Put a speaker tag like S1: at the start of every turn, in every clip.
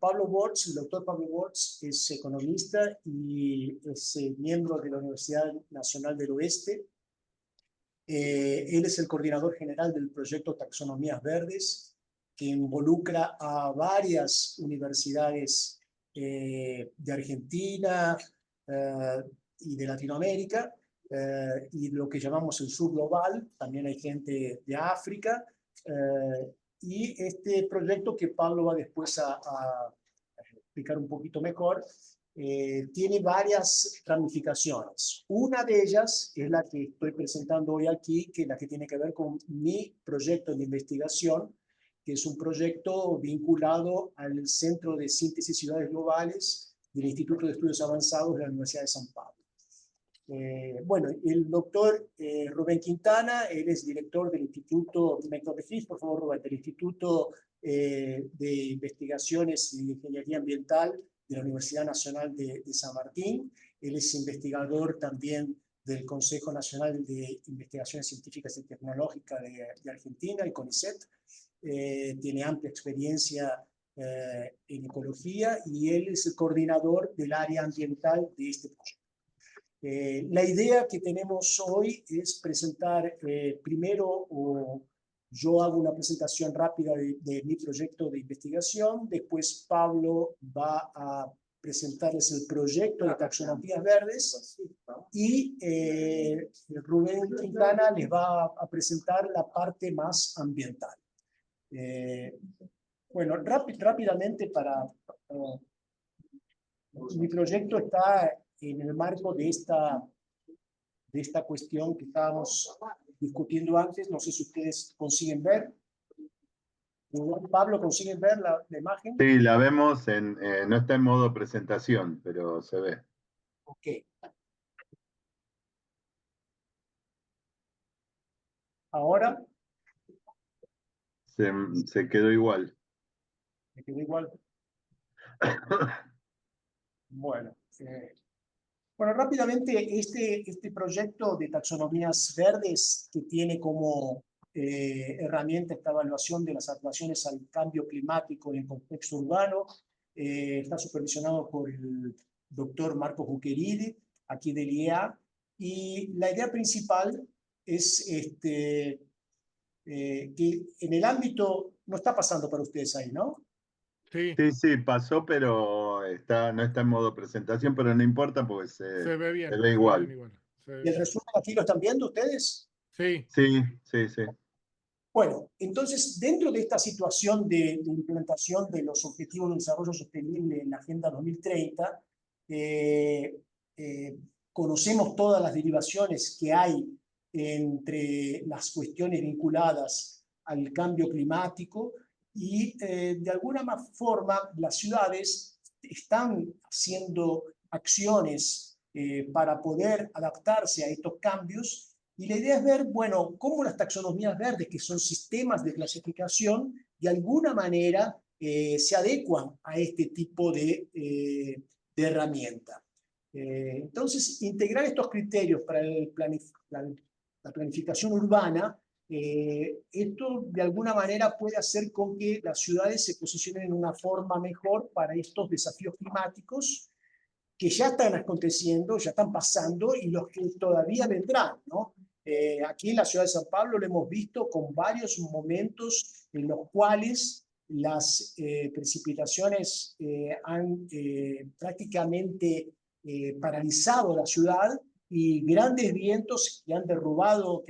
S1: Pablo Bortz. El doctor Pablo Bortz es economista y es miembro de la Universidad Nacional del Oeste. Él es el coordinador general del proyecto Taxonomías Verdes, que involucra a varias universidades de Argentina y de Latinoamérica, y lo que llamamos el sur global. También hay gente de África, y este proyecto, que Pablo va después a explicar un poquito mejor, tiene varias ramificaciones. Una de ellas es la que estoy presentando hoy aquí, que es la que tiene que ver con mi proyecto de investigación, que es un proyecto vinculado al Centro de Síntesis Ciudades Globales del Instituto de Estudios Avanzados de la Universidad de San Pablo. Bueno, el doctor Rubén Quintana, él es director del Instituto, me corregís por favor Rubén, del Instituto de Investigaciones y Ingeniería Ambiental de la Universidad Nacional de San Martín. Él es investigador también del Consejo Nacional de Investigaciones Científicas y Tecnológicas de Argentina, el CONICET. Tiene amplia experiencia en ecología, y él es el coordinador del área ambiental de este proyecto. La idea que tenemos hoy es presentar primero, yo hago una presentación rápida de mi proyecto de investigación, después Pablo va a presentarles el proyecto de Taxonomías Verdes, y Rubén Quintana les va a presentar la parte más ambiental. Bueno, rápidamente mi proyecto está en el marco de esta cuestión que estábamos discutiendo antes. No sé si ustedes consiguen ver. Pablo, ¿consiguen ver la imagen?
S2: Sí, la vemos, no está en modo presentación, pero se ve.
S1: Ok. Ahora.
S2: Se quedó igual.
S1: ¿Me quedó igual? Bueno. Bueno, rápidamente, este proyecto de taxonomías verdes, que tiene como herramienta esta evaluación de las adaptaciones al cambio climático en el contexto urbano, está supervisionado por el doctor Marco Bucheridi, aquí del IEA, y la idea principal es que en el ámbito, no está pasando para ustedes ahí, ¿no?
S2: Sí, pasó, pero no está en modo presentación, pero no importa porque
S3: se ve bien,
S2: se ve igual.
S1: ¿Y el resumen aquí lo están viendo ustedes?
S3: Sí.
S2: Sí.
S1: Bueno, entonces, dentro de esta situación de implementación de los Objetivos de Desarrollo Sostenible en la Agenda 2030, conocemos todas las derivaciones que hay entre las cuestiones vinculadas al cambio climático, y de alguna forma las ciudades están haciendo acciones para poder adaptarse a estos cambios. Y la idea es ver, bueno, cómo las taxonomías verdes, que son sistemas de clasificación, de alguna manera se adecuan a este tipo de herramienta. Entonces, integrar estos criterios para la planificación urbana, esto de alguna manera puede hacer con que las ciudades se posicionen en una forma mejor para estos desafíos climáticos que ya están aconteciendo, ya están pasando, y los que todavía vendrán, ¿no? Aquí en la ciudad de San Pablo lo hemos visto con varios momentos en los cuales las precipitaciones han prácticamente paralizado la ciudad, y grandes vientos que han derribado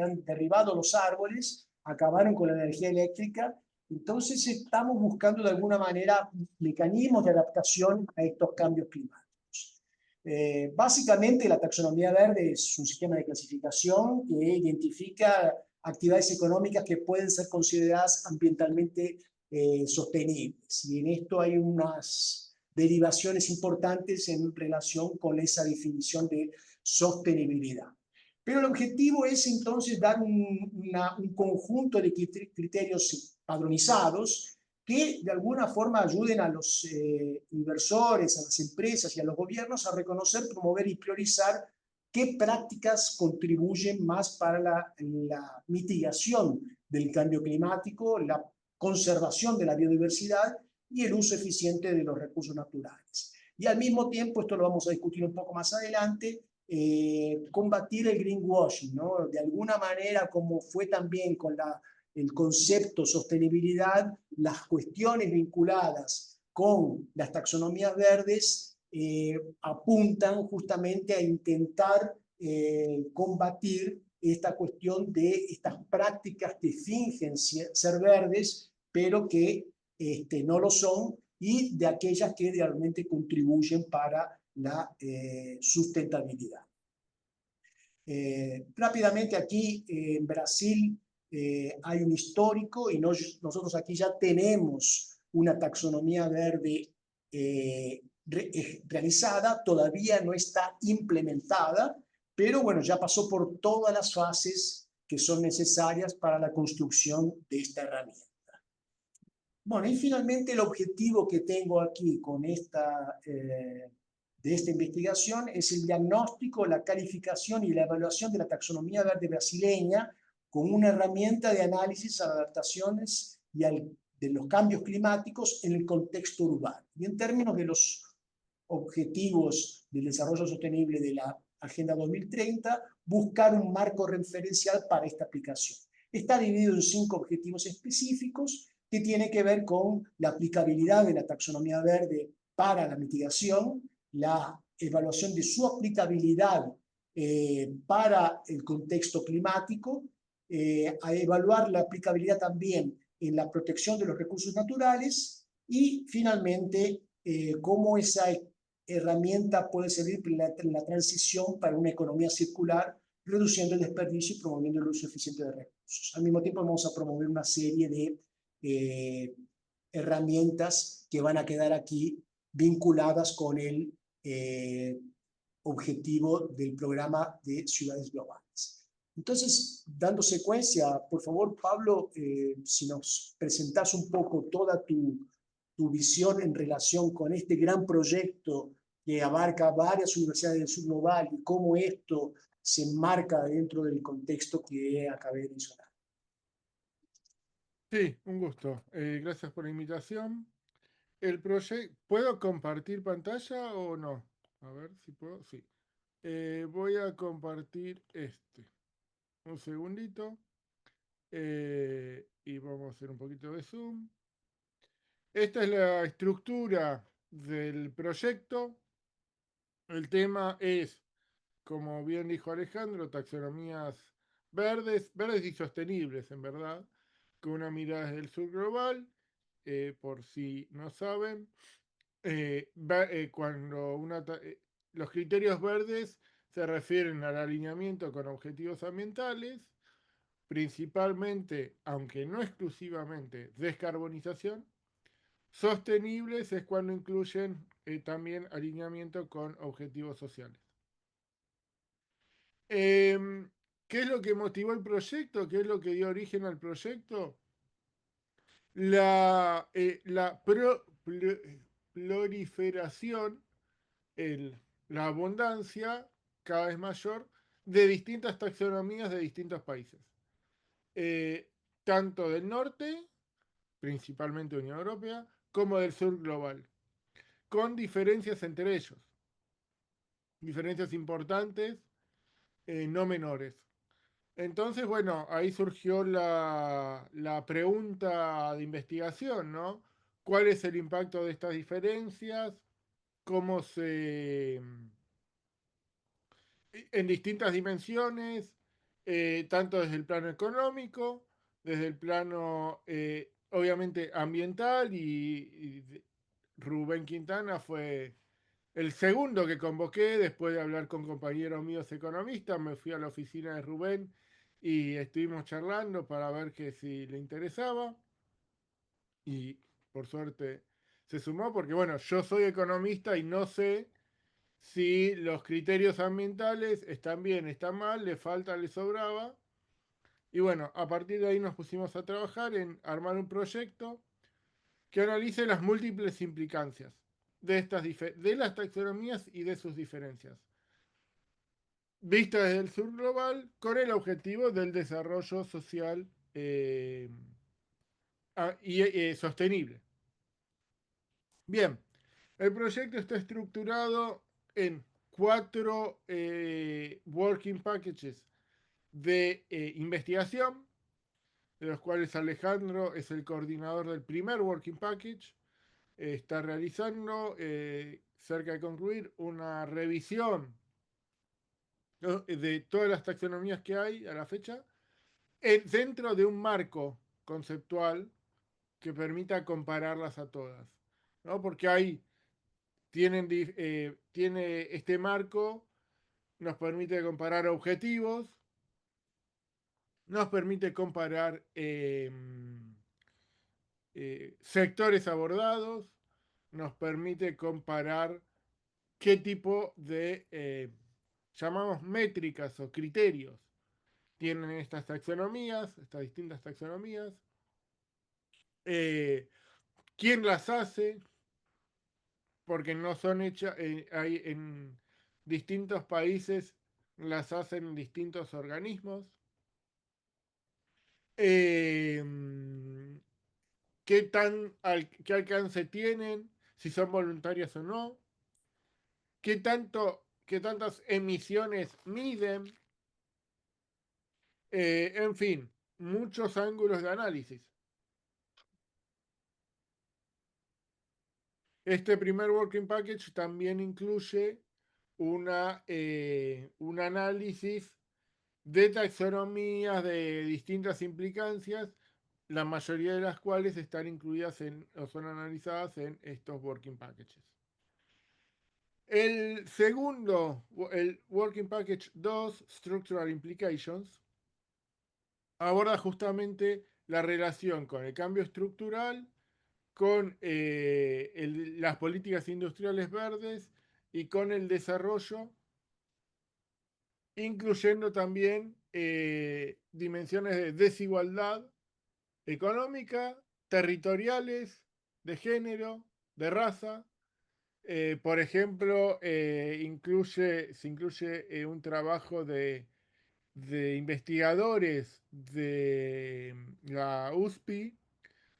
S1: los árboles acabaron con la energía eléctrica. Entonces estamos buscando de alguna manera mecanismos de adaptación a estos cambios climáticos. Básicamente, la taxonomía verde es un sistema de clasificación que identifica actividades económicas que pueden ser consideradas ambientalmente sostenibles, y en esto hay unas derivaciones importantes en relación con esa definición de sostenibilidad. Pero el objetivo es entonces dar un conjunto de criterios padronizados que de alguna forma ayuden a los inversores, a las empresas y a los gobiernos a reconocer, promover y priorizar qué prácticas contribuyen más para la mitigación del cambio climático, la conservación de la biodiversidad y el uso eficiente de los recursos naturales. Y al mismo tiempo, esto lo vamos a discutir un poco más adelante, combatir el greenwashing, ¿no? De alguna manera, como fue también con el concepto sostenibilidad, las cuestiones vinculadas con las taxonomías verdes apuntan justamente a intentar combatir esta cuestión de estas prácticas que fingen ser verdes, pero que no lo son, y de aquellas que realmente contribuyen para la sustentabilidad. Rápidamente aquí en Brasil hay un histórico y nosotros aquí ya tenemos una taxonomía verde realizada, todavía no está implementada, pero bueno, ya pasó por todas las fases que son necesarias para la construcción de esta herramienta. Bueno, y finalmente el objetivo que tengo aquí con de esta investigación es el diagnóstico, la calificación y la evaluación de la taxonomía verde brasileña con una herramienta de análisis a adaptaciones y de los cambios climáticos en el contexto urbano. Y en términos de los objetivos del desarrollo sostenible de la Agenda 2030, buscar un marco referencial para esta aplicación. Está dividido en 5 objetivos específicos que tiene que ver con la aplicabilidad de la taxonomía verde para la mitigación, la evaluación de su aplicabilidad para el contexto climático, a evaluar la aplicabilidad también en la protección de los recursos naturales y finalmente cómo esa herramienta puede servir en la transición para una economía circular, reduciendo el desperdicio y promoviendo el uso eficiente de recursos. Al mismo tiempo vamos a promover una serie de herramientas que van a quedar aquí vinculadas con el objetivo del programa de ciudades globales. Entonces, dando secuencia, por favor, Pablo, si nos presentas un poco toda tu visión en relación con este gran proyecto que abarca varias universidades del sur global y cómo esto se enmarca dentro del contexto que acabé de mencionar.
S3: Sí, un gusto. Gracias por la invitación. El proyecto, ¿puedo compartir pantalla o no? A ver si puedo. Sí. Voy a compartir este. Un segundito. Y vamos a hacer un poquito de zoom. Esta es la estructura del proyecto. El tema es, como bien dijo Alejandro, taxonomías verdes y sostenibles, en verdad, con una mirada desde el sur global, por si no saben. Cuando los criterios verdes se refieren al alineamiento con objetivos ambientales, principalmente, aunque no exclusivamente, descarbonización. Sostenibles es cuando incluyen también alineamiento con objetivos sociales. ¿Qué es lo que motivó el proyecto? ¿Qué es lo que dio origen al proyecto? La proliferación, la abundancia cada vez mayor de distintas taxonomías de distintos países. Tanto del norte, principalmente Unión Europea, como del sur global, con diferencias entre ellos. Diferencias importantes, no menores. Entonces, bueno, ahí surgió la pregunta de investigación, ¿no? ¿Cuál es el impacto de estas diferencias? ¿Cómo se... en distintas dimensiones, tanto desde el plano económico, desde el plano, obviamente, ambiental, y Rubén Quintana fue el segundo que convoqué después de hablar con compañeros míos economistas. Me fui a la oficina de Rubén y estuvimos charlando para ver que si le interesaba. Y por suerte se sumó porque, bueno, yo soy economista y no sé si los criterios ambientales están bien, están mal, le falta, le sobraba. Y bueno, a partir de ahí nos pusimos a trabajar en armar un proyecto que analice las múltiples implicancias de las taxonomías y de sus diferencias, vista desde el sur global, con el objetivo del desarrollo social y sostenible. Bien, el proyecto está estructurado en 4 working packages de investigación, de los cuales Alejandro es el coordinador del primer working package. Está realizando, cerca de concluir, una revisión, ¿no?, de todas las taxonomías que hay a la fecha, dentro de un marco conceptual que permita compararlas a todas, ¿no? Porque tiene este marco, nos permite comparar objetivos, nos permite comparar sectores abordados, nos permite comparar qué tipo de, llamamos métricas o criterios, tienen estas taxonomías, estas distintas taxonomías, quién las hace, porque no son hechas, hay en distintos países, las hacen distintos organismos. Eh, qué alcance tienen, si son voluntarias o no, qué tantas emisiones miden, en fin, muchos ángulos de análisis. Este primer working package también incluye un análisis de taxonomías de distintas implicancias, la mayoría de las cuales están incluidas o son analizadas en estos working packages. El segundo, el Working Package 2, Structural Implications, aborda justamente la relación con el cambio estructural, con las políticas industriales verdes y con el desarrollo, incluyendo también dimensiones de desigualdad económica, territoriales, de género, de raza. Por ejemplo, se incluye un trabajo de investigadores de la USPI,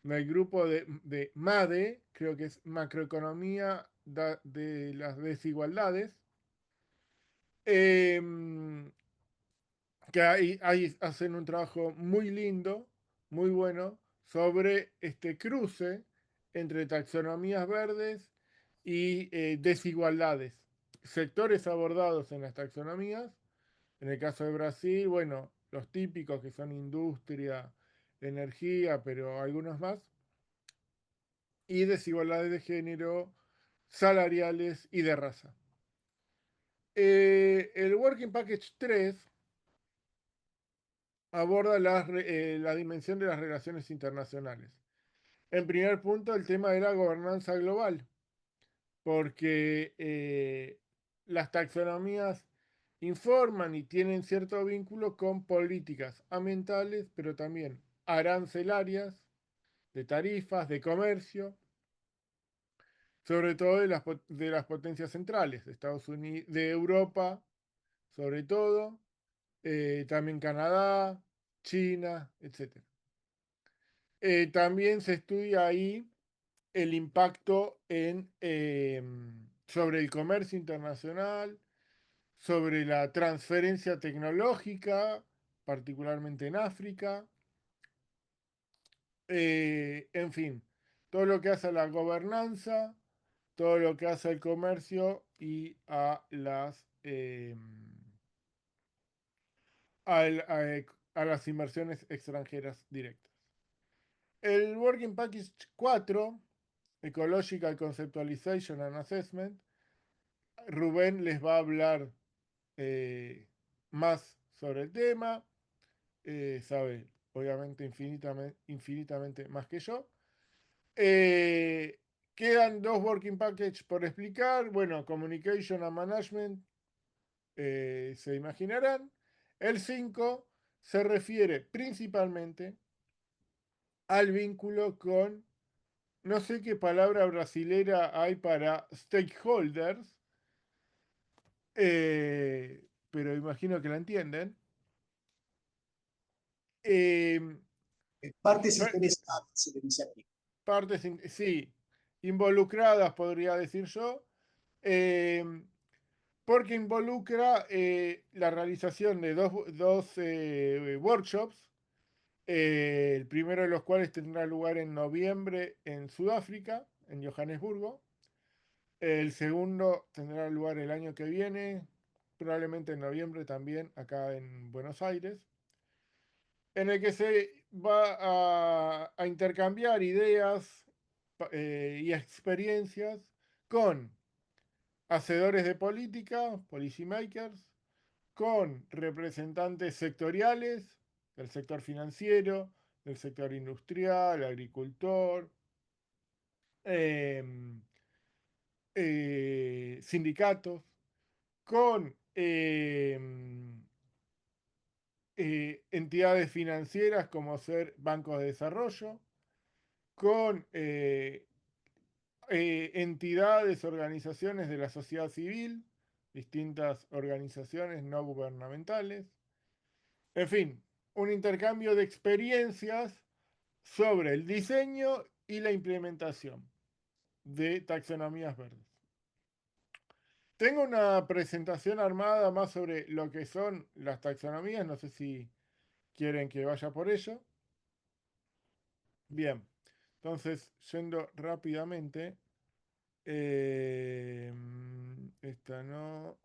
S3: del grupo de MADE, creo que es Macroeconomía de las Desigualdades, que ahí hacen un trabajo muy lindo, muy bueno, sobre este cruce entre taxonomías verdes y desigualdades. Sectores abordados en las taxonomías, en el caso de Brasil, bueno, los típicos que son industria, energía, pero algunos más, y desigualdades de género, salariales y de raza. El Working Package 3 aborda la dimensión de las relaciones internacionales. En primer punto, el tema de la gobernanza global, porque las taxonomías informan y tienen cierto vínculo con políticas ambientales, pero también arancelarias, de tarifas, de comercio, sobre todo de las potencias centrales, de Estados Unidos, de Europa, sobre todo, también Canadá, China, etc. También se estudia ahí el impacto sobre el comercio internacional, sobre la transferencia tecnológica, particularmente en África, en fin, todo lo que hace a la gobernanza, todo lo que hace al comercio y a las inversiones extranjeras directas. El Working Package 4, Ecological Conceptualization and Assessment, Rubén les va a hablar más sobre el tema, sabe obviamente infinitamente más que yo. Quedan 2 working packages por explicar. Bueno, Communication and Management, se imaginarán. El 5 se refiere principalmente al vínculo con, no sé qué palabra brasilera hay para stakeholders, pero imagino que la entienden.
S1: Partes interesadas, se le dice aquí.
S3: Sí, involucradas, podría decir yo, eh, porque involucra la realización de dos workshops, el primero de los cuales tendrá lugar en noviembre en Sudáfrica, en Johannesburgo. El segundo tendrá lugar el año que viene, probablemente en noviembre también, acá en Buenos Aires, en el que se va a intercambiar ideas y experiencias con hacedores de política, policymakers, con representantes sectoriales, del sector financiero, del sector industrial, agricultor, eh, sindicatos, con entidades financieras como ser bancos de desarrollo, con entidades, organizaciones de la sociedad civil, distintas organizaciones no gubernamentales, en fin, un intercambio de experiencias sobre el diseño y la implementación de taxonomías verdes. Tengo una presentación armada más sobre lo que son las taxonomías, no sé si quieren que vaya por ello. Bien, entonces, yendo rápidamente, esta no,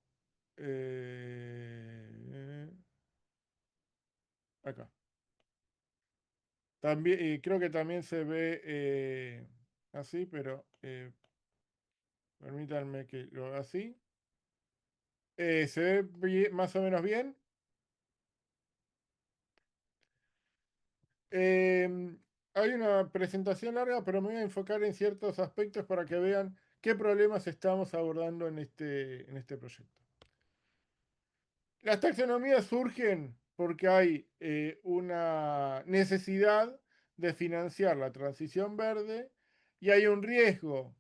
S3: acá. También, creo que también se ve así, pero permítanme que lo haga así. ¿Se ve más o menos bien? Hay una presentación larga, pero me voy a enfocar en ciertos aspectos para que vean qué problemas estamos abordando en este proyecto. Las taxonomías surgen porque hay una necesidad de financiar la transición verde y hay un riesgo,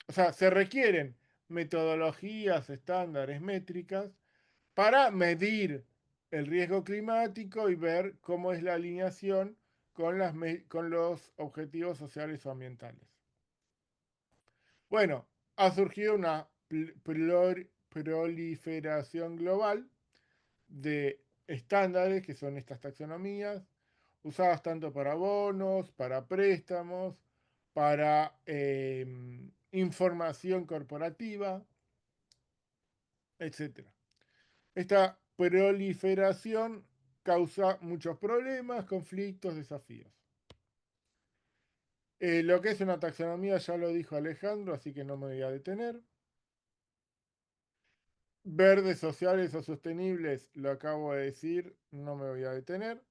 S3: o sea, se requieren metodologías, estándares, métricas para medir el riesgo climático y ver cómo es la alineación con los objetivos sociales o ambientales. Bueno, ha surgido una proliferación global de estándares, que son estas taxonomías, usadas tanto para bonos, para préstamos, para información corporativa, etc. Esta proliferación causa muchos problemas, conflictos, desafíos. Lo que es una taxonomía ya lo dijo Alejandro, así que no me voy a detener. Verdes, sociales o sostenibles, lo acabo de decir, no me voy a detener.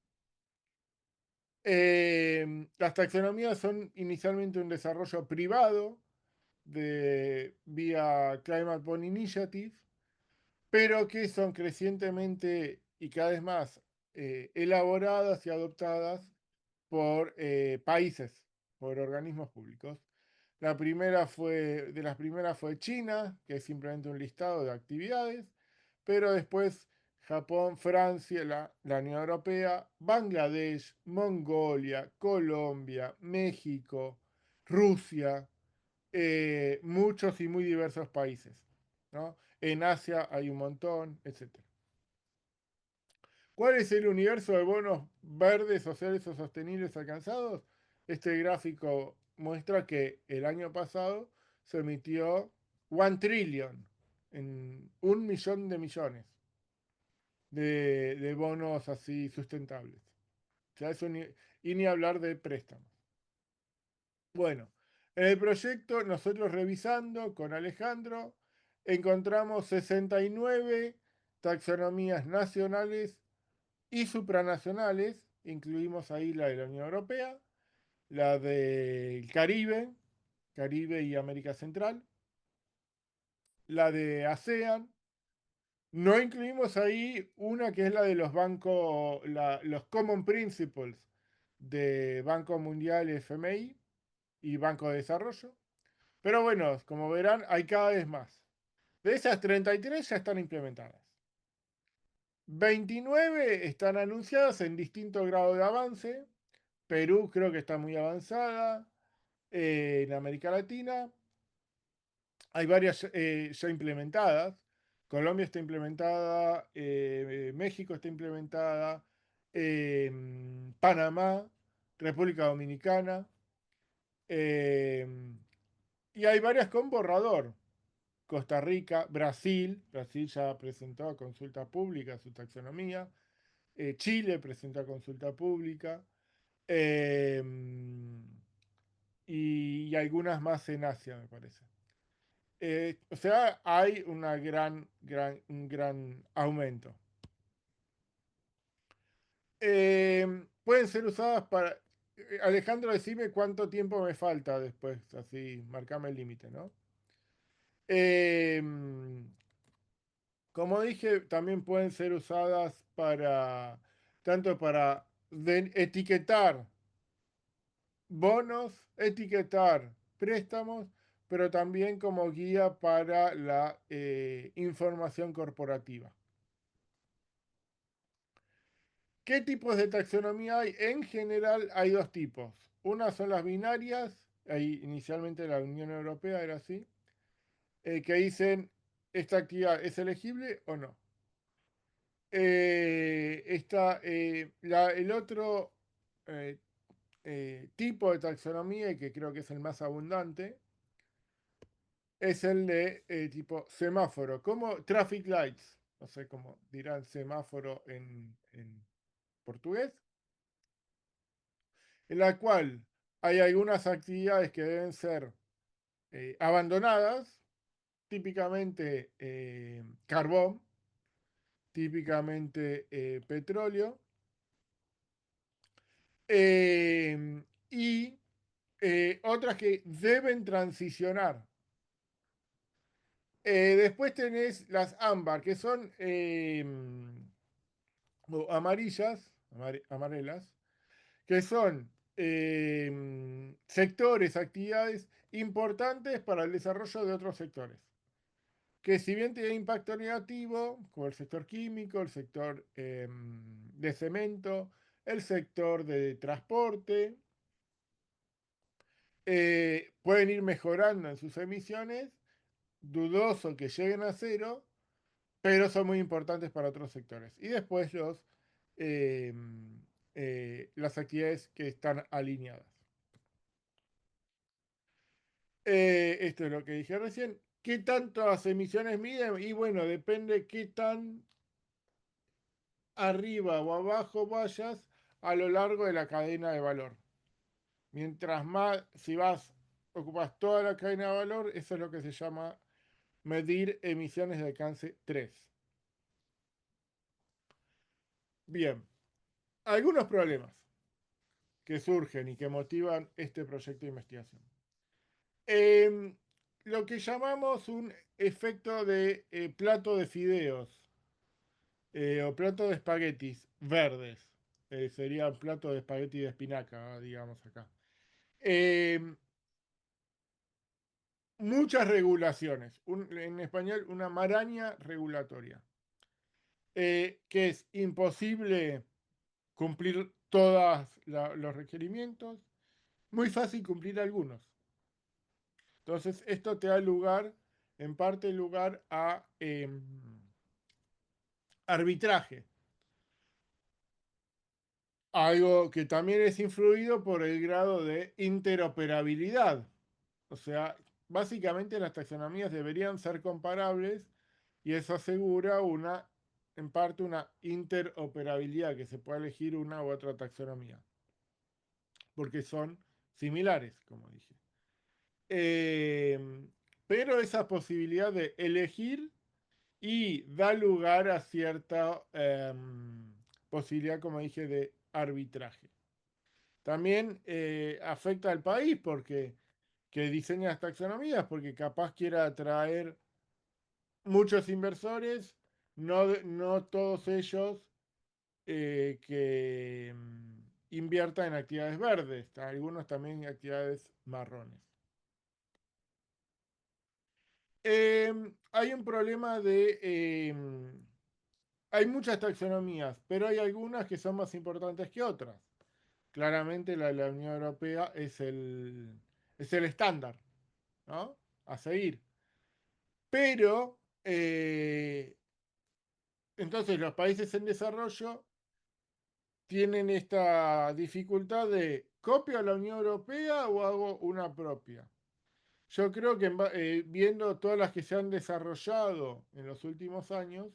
S3: Las taxonomías son inicialmente un desarrollo privado vía Climate Bond Initiative, pero que son crecientemente y cada vez más elaboradas y adoptadas por países, por organismos públicos. De las primeras fue China, que es simplemente un listado de actividades, pero después Japón, Francia, la Unión Europea, Bangladesh, Mongolia, Colombia, México, Rusia, muchos y muy diversos países, ¿no? En Asia hay un montón, etc. ¿Cuál es el universo de bonos verdes, sociales o sostenibles alcanzados? Este gráfico muestra que el año pasado se emitió 1 trillion, en 1 millón de millones de bonos así sustentables. O sea, y ni hablar de préstamos. Bueno, en el proyecto, nosotros revisando con Alejandro, encontramos 69 taxonomías nacionales y supranacionales, incluimos ahí la de la Unión Europea, la del Caribe, Caribe y América Central, la de ASEAN. No incluimos ahí una que es la de los bancos, los Common Principles de Banco Mundial, FMI y Banco de Desarrollo. Pero bueno, como verán, hay cada vez más. De esas 33 ya están implementadas. 29 están anunciadas en distinto grado de avance. Perú creo que está muy avanzada. en América Latina. Hay varias ya implementadas. Colombia está implementada, México está implementada, Panamá, República Dominicana, eh, y hay varias con borrador. Costa Rica, Brasil ya presentó a consulta pública su taxonomía, Chile presentó a consulta pública, eh, y algunas más en Asia, me parece. O sea, hay una un gran aumento. Pueden ser usadas para... Alejandro, decime cuánto tiempo me falta después, así, marcame el límite, ¿no? Eh, Como dije, también pueden ser usadas para, tanto para etiquetar bonos, etiquetar préstamos, pero también como guía para la información corporativa. ¿Qué tipos de taxonomía hay? En general hay dos tipos. Una son las binarias, ahí inicialmente la Unión Europea era así, que dicen esta actividad es elegible o no. El otro eh, tipo de taxonomía, y que creo que es el más abundante, es el de tipo semáforo, como traffic lights, no sé cómo dirán semáforo en portugués, en la cual hay algunas actividades que deben ser abandonadas, típicamente carbón, típicamente petróleo, y otras que deben transicionar. Después tenés las ámbar, que son amarillas, amarelas, que son sectores, actividades importantes para el desarrollo de otros sectores. Que si bien tiene impacto negativo, como el sector químico, el sector de cemento, el sector de transporte, pueden ir mejorando en sus emisiones, dudoso que lleguen a cero, pero son muy importantes para otros sectores. Y después eh, las actividades que están alineadas. Esto es lo que dije recién. ¿Qué tantas emisiones miden? Y bueno, depende qué tan arriba o abajo vayas a lo largo de la cadena de valor. Mientras más, si ocupas toda la cadena de valor, eso es lo que se llama medir emisiones de alcance 3. Bien, algunos problemas que surgen y que motivan este proyecto de investigación. Lo que llamamos un efecto de plato de fideos o plato de espaguetis verdes. Sería plato de espagueti de espinaca, digamos acá. Em, Muchas regulaciones. En español, una maraña regulatoria. Que es imposible cumplir todos los requerimientos. Muy fácil cumplir algunos. Entonces, esto te da lugar, en parte lugar a arbitraje. Algo que también es influido por el grado de interoperabilidad. O sea, básicamente las taxonomías deberían ser comparables y eso asegura en parte, una interoperabilidad, que se pueda elegir una u otra taxonomía, porque son similares, como dije. Pero esa posibilidad de elegir y da lugar a cierta posibilidad, como dije, de arbitraje. También afecta al país porque que diseña las taxonomías, porque capaz quiera atraer muchos inversores, no todos ellos que inviertan en actividades verdes, algunos también en actividades marrones. Hay un problema hay muchas taxonomías, pero hay algunas que son más importantes que otras. Claramente la de la Unión Europea es es el estándar, ¿no? A seguir. Pero, entonces los países en desarrollo tienen esta dificultad de, ¿copio a la Unión Europea o hago una propia? Yo creo que viendo todas las que se han desarrollado en los últimos años,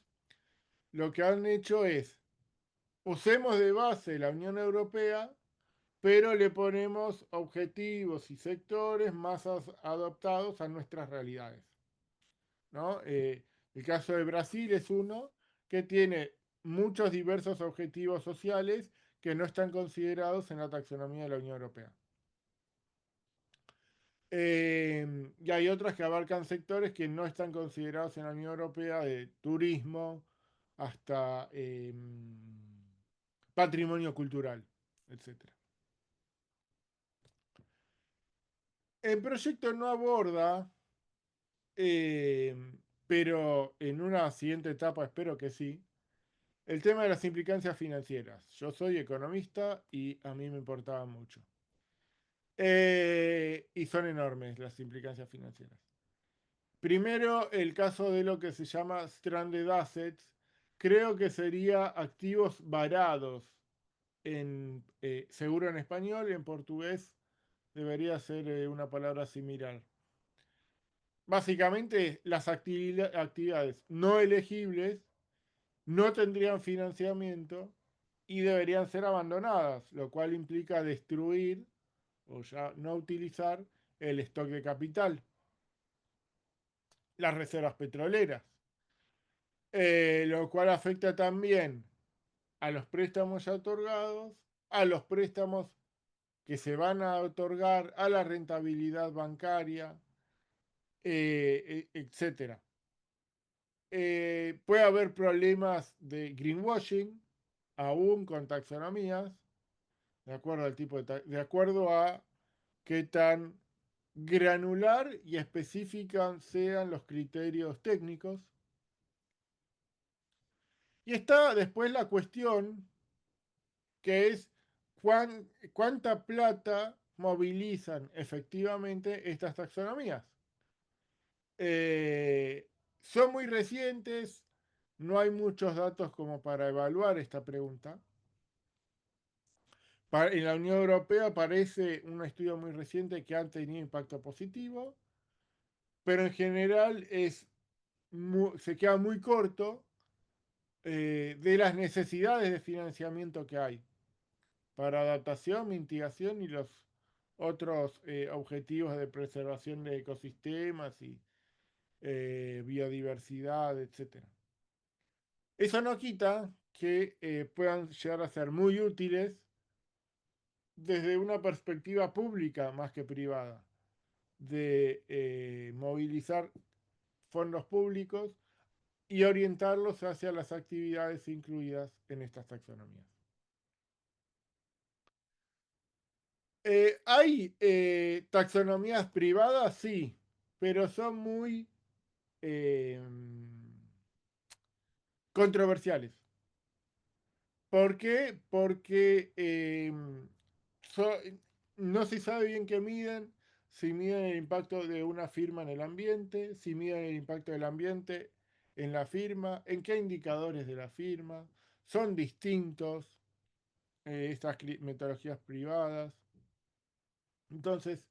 S3: lo que han hecho es, usemos de base la Unión Europea, pero le ponemos objetivos y sectores más adaptados a nuestras realidades, ¿no? El caso de Brasil es uno que tiene muchos diversos objetivos sociales que no están considerados en la taxonomía de la Unión Europea. Y hay otras que abarcan sectores que no están considerados en la Unión Europea, de turismo hasta patrimonio cultural, etc. El proyecto no aborda, pero en una siguiente etapa espero que sí, el tema de las implicancias financieras. Yo soy economista y a mí me importaba mucho. Y son enormes las implicancias financieras. Primero, el caso de lo que se llama stranded assets, creo que sería activos varados, seguro en español, en portugués debería ser una palabra similar. Básicamente, las actividades no elegibles no tendrían financiamiento y deberían ser abandonadas, lo cual implica destruir o ya no utilizar el stock de capital, las reservas petroleras, lo cual afecta también a los préstamos ya otorgados, a los préstamos que se van a otorgar, a la rentabilidad bancaria, etcétera. Puede haber problemas de greenwashing, aún con taxonomías, de acuerdo al tipo de acuerdo a qué tan granular y específicos sean los criterios técnicos. Y está después la cuestión que es cuánta plata movilizan efectivamente estas taxonomías. Son muy recientes, no hay muchos datos como para evaluar esta pregunta. En la Unión Europea parece un estudio muy reciente que han tenido impacto positivo, pero en general se queda muy corto de las necesidades de financiamiento que hay para adaptación, mitigación y los otros objetivos de preservación de ecosistemas y biodiversidad, etc. Eso no quita que puedan llegar a ser muy útiles desde una perspectiva pública más que privada, de movilizar fondos públicos y orientarlos hacia las actividades incluidas en estas taxonomías. ¿Hay taxonomías privadas? Sí, pero son muy controversiales. ¿Por qué? Porque no se sabe bien qué miden, si miden el impacto de una firma en el ambiente, si miden el impacto del ambiente en la firma, en qué indicadores de la firma, son distintos estas metodologías privadas. Entonces,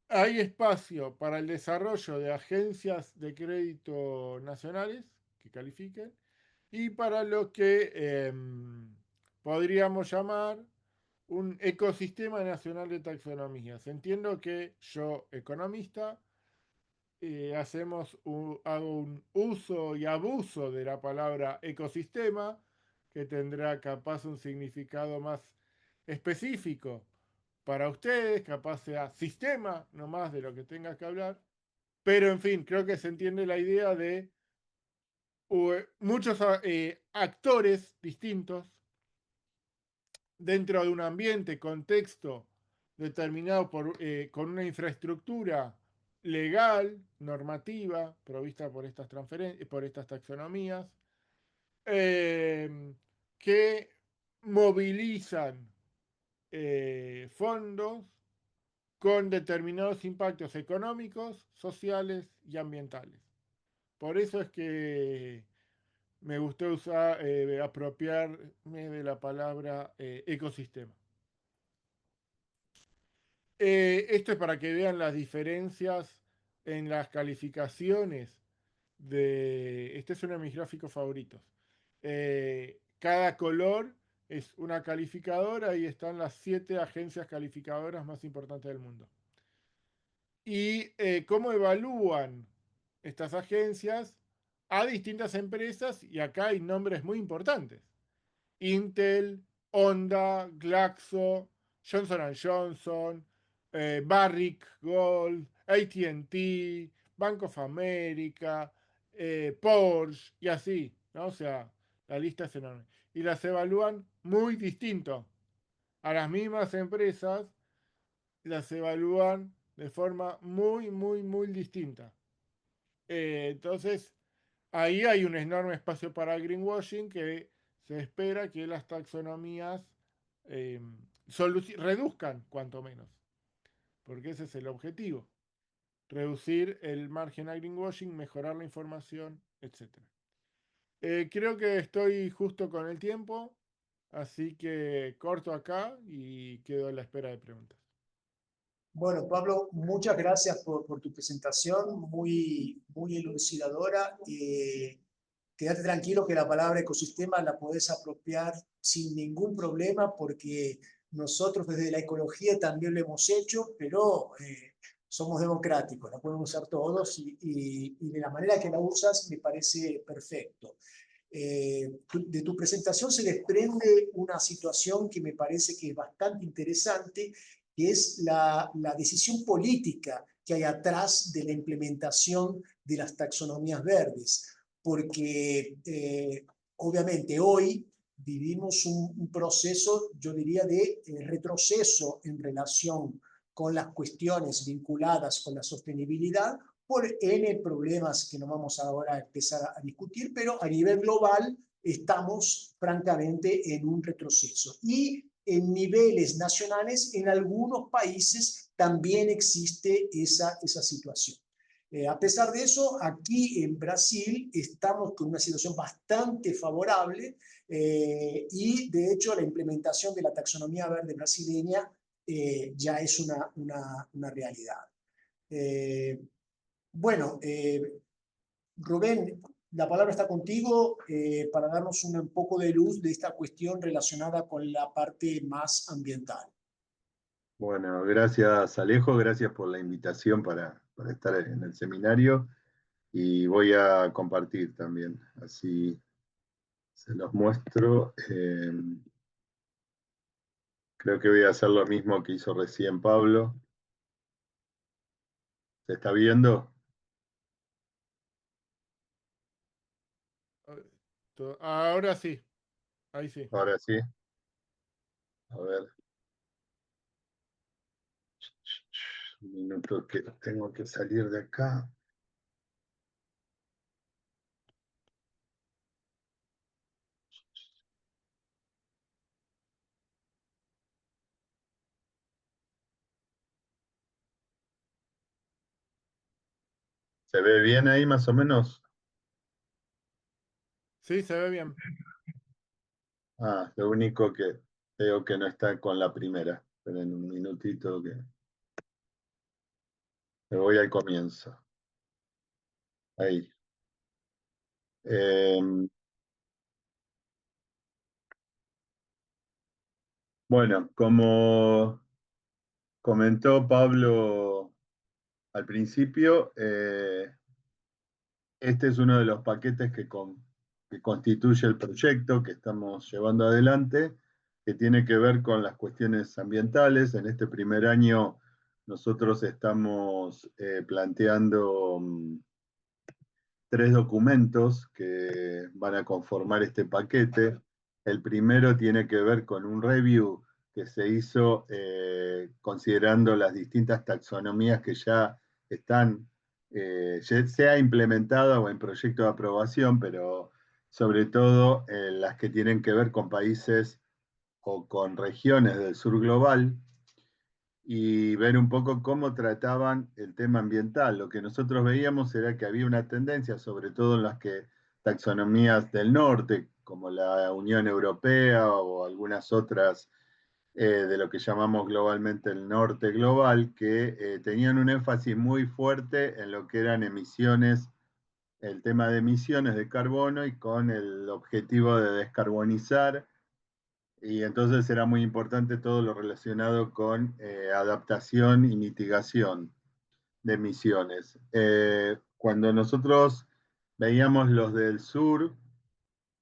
S3: hay espacio para el desarrollo de agencias de crédito nacionales que califiquen y para lo que podríamos llamar un ecosistema nacional de taxonomías. Entiendo que yo, economista, hago un uso y abuso de la palabra ecosistema, que tendrá capaz un significado más específico para ustedes, capaz sea sistema, no más de lo que tenga que hablar. Pero en fin, creo que se entiende la idea de muchos actores distintos dentro de un ambiente, contexto determinado con una infraestructura legal, normativa, provista por por estas taxonomías, que movilizan fondos con determinados impactos económicos, sociales y ambientales. Por eso es que me gustó apropiarme de la palabra ecosistema. Esto es para que vean las diferencias en las calificaciones este es uno de mis gráficos favoritos. Cada color es una calificadora y están las 7 agencias calificadoras más importantes del mundo. Y cómo evalúan estas agencias a distintas empresas, y acá hay nombres muy importantes. Intel, Honda, Glaxo, Johnson & Johnson, Barrick Gold, AT&T, Bank of America, Porsche y así, ¿no? O sea, la lista es enorme. Y las evalúan muy distinto. A las mismas empresas las evalúan de forma muy, muy, muy distinta. Entonces, ahí hay un enorme espacio para greenwashing que se espera que las taxonomías reduzcan, cuanto menos, porque ese es el objetivo. Reducir el margen a greenwashing, mejorar la información, etc. Creo que estoy justo con el tiempo, así que corto acá y quedo a la espera de preguntas.
S1: Bueno, Pablo, muchas gracias por tu presentación, muy elucidadora. Quédate tranquilo que la palabra ecosistema la podés apropiar sin ningún problema porque nosotros desde la ecología también lo hemos hecho, pero somos democráticos, la podemos usar todos y de la manera que la usas me parece perfecto. De tu presentación se desprende una situación que me parece que es bastante interesante, que es la decisión política que hay atrás de la implementación de las taxonomías verdes, porque obviamente hoy vivimos un proceso, yo diría, de retroceso en relación con las cuestiones vinculadas con la sostenibilidad, por N problemas que no vamos ahora a empezar a discutir, pero a nivel global estamos francamente en un retroceso. Y en niveles nacionales, en algunos países también existe esa situación. A pesar de eso, aquí en Brasil estamos con una situación bastante favorable y de hecho la implementación de la taxonomía verde brasileña ya es una realidad. Bueno, Rubén, la palabra está contigo para darnos un poco de luz de esta cuestión relacionada con la parte más ambiental.
S2: Bueno, gracias Alejo, gracias por la invitación para estar en el seminario y voy a compartir también, así se los muestro. Creo que voy a hacer lo mismo que hizo recién Pablo. ¿Se está viendo?
S3: Ahora sí, ahí sí.
S2: Ahora sí. A ver. Un minuto que tengo que salir de acá. ¿Se ve bien ahí más o menos?
S3: Sí, se ve bien.
S2: Ah, lo único que veo que no está con la primera. Esperen un minutito que me voy al comienzo. Ahí. Bueno, como comentó Pablo al principio, este es uno de los paquetes que constituye el proyecto que estamos llevando adelante, que tiene que ver con las cuestiones ambientales. En este primer año nosotros estamos planteando 3 documentos que van a conformar este paquete. El primero tiene que ver con un review que se hizo considerando las distintas taxonomías que ya están, sea implementada o en proyecto de aprobación, pero sobre todo las que tienen que ver con países o con regiones del sur global. y ver un poco cómo trataban el tema ambiental. Lo que nosotros veíamos era que había una tendencia, sobre todo en las taxonomías del norte, como la Unión Europea o algunas otras de lo que llamamos globalmente el norte global, que tenían un énfasis muy fuerte en lo que eran emisiones, el tema de emisiones de carbono y con el objetivo de descarbonizar. Y entonces era muy importante todo lo relacionado con adaptación y mitigación de emisiones. Cuando nosotros veíamos los del sur,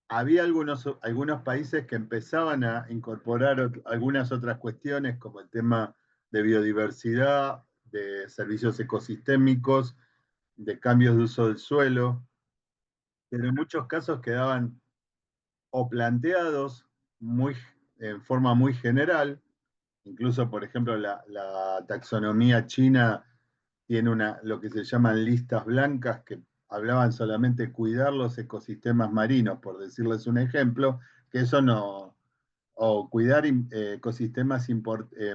S2: había algunos países que empezaban a incorporar algunas otras cuestiones, como el tema de biodiversidad, de servicios ecosistémicos, de cambios de uso del suelo, pero en muchos casos quedaban o planteados en forma muy general. Incluso, por ejemplo, la taxonomía china tiene lo que se llaman listas blancas que hablaban solamente de cuidar los ecosistemas marinos, por decirles un ejemplo, que eso no, o cuidar ecosistemas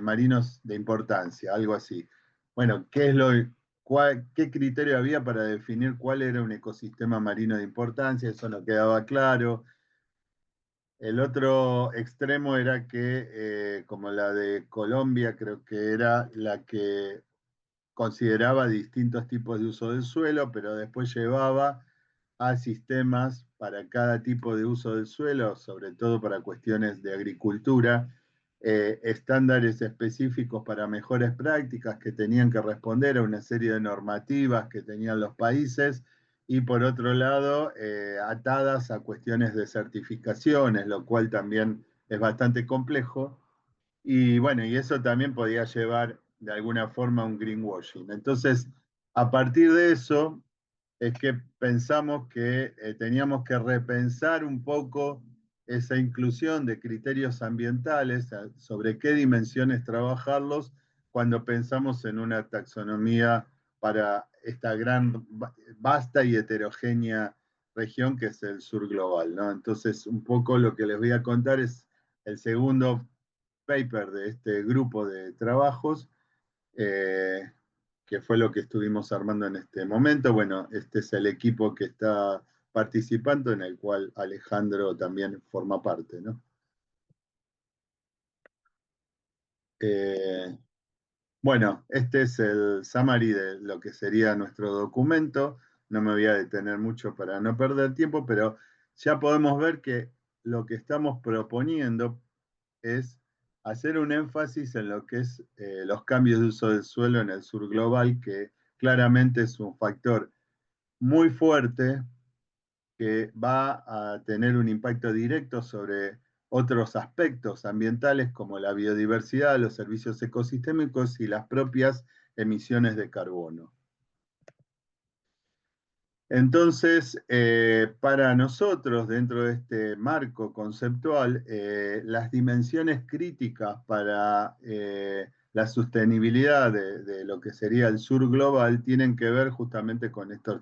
S2: marinos de importancia, algo así. Bueno, ¿qué criterio había para definir cuál era un ecosistema marino de importancia? Eso no quedaba claro. El otro extremo era que, como la de Colombia, creo que era la que consideraba distintos tipos de uso del suelo, pero después llevaba a sistemas para cada tipo de uso del suelo, sobre todo para cuestiones de agricultura, estándares específicos para mejores prácticas que tenían que responder a una serie de normativas que tenían los países y por otro lado, atadas a cuestiones de certificaciones, lo cual también es bastante complejo. Y bueno, y eso también podía llevar de alguna forma a un greenwashing. Entonces, a partir de eso, es que pensamos que teníamos que repensar un poco esa inclusión de criterios ambientales, sobre qué dimensiones trabajarlos cuando pensamos en una taxonomía para esta gran, vasta y heterogénea región que es el sur global, ¿no? Entonces, un poco lo que les voy a contar es el segundo paper de este grupo de trabajos, eh, que fue lo que estuvimos armando en este momento. Bueno, este es el equipo que está participando, en el cual Alejandro también forma parte, ¿no? Eh, bueno, este es el summary de lo que sería nuestro documento. No me voy a detener mucho para no perder tiempo, pero ya podemos ver que lo que estamos proponiendo es hacer un énfasis en lo que es los cambios de uso del suelo en el sur global, que claramente es un factor muy fuerte que va a tener un impacto directo sobre otros aspectos ambientales como la biodiversidad, los servicios ecosistémicos y las propias emisiones de carbono. Entonces, para nosotros, dentro de este marco conceptual, las dimensiones críticas para la sostenibilidad de lo que sería el sur global tienen que ver justamente con estas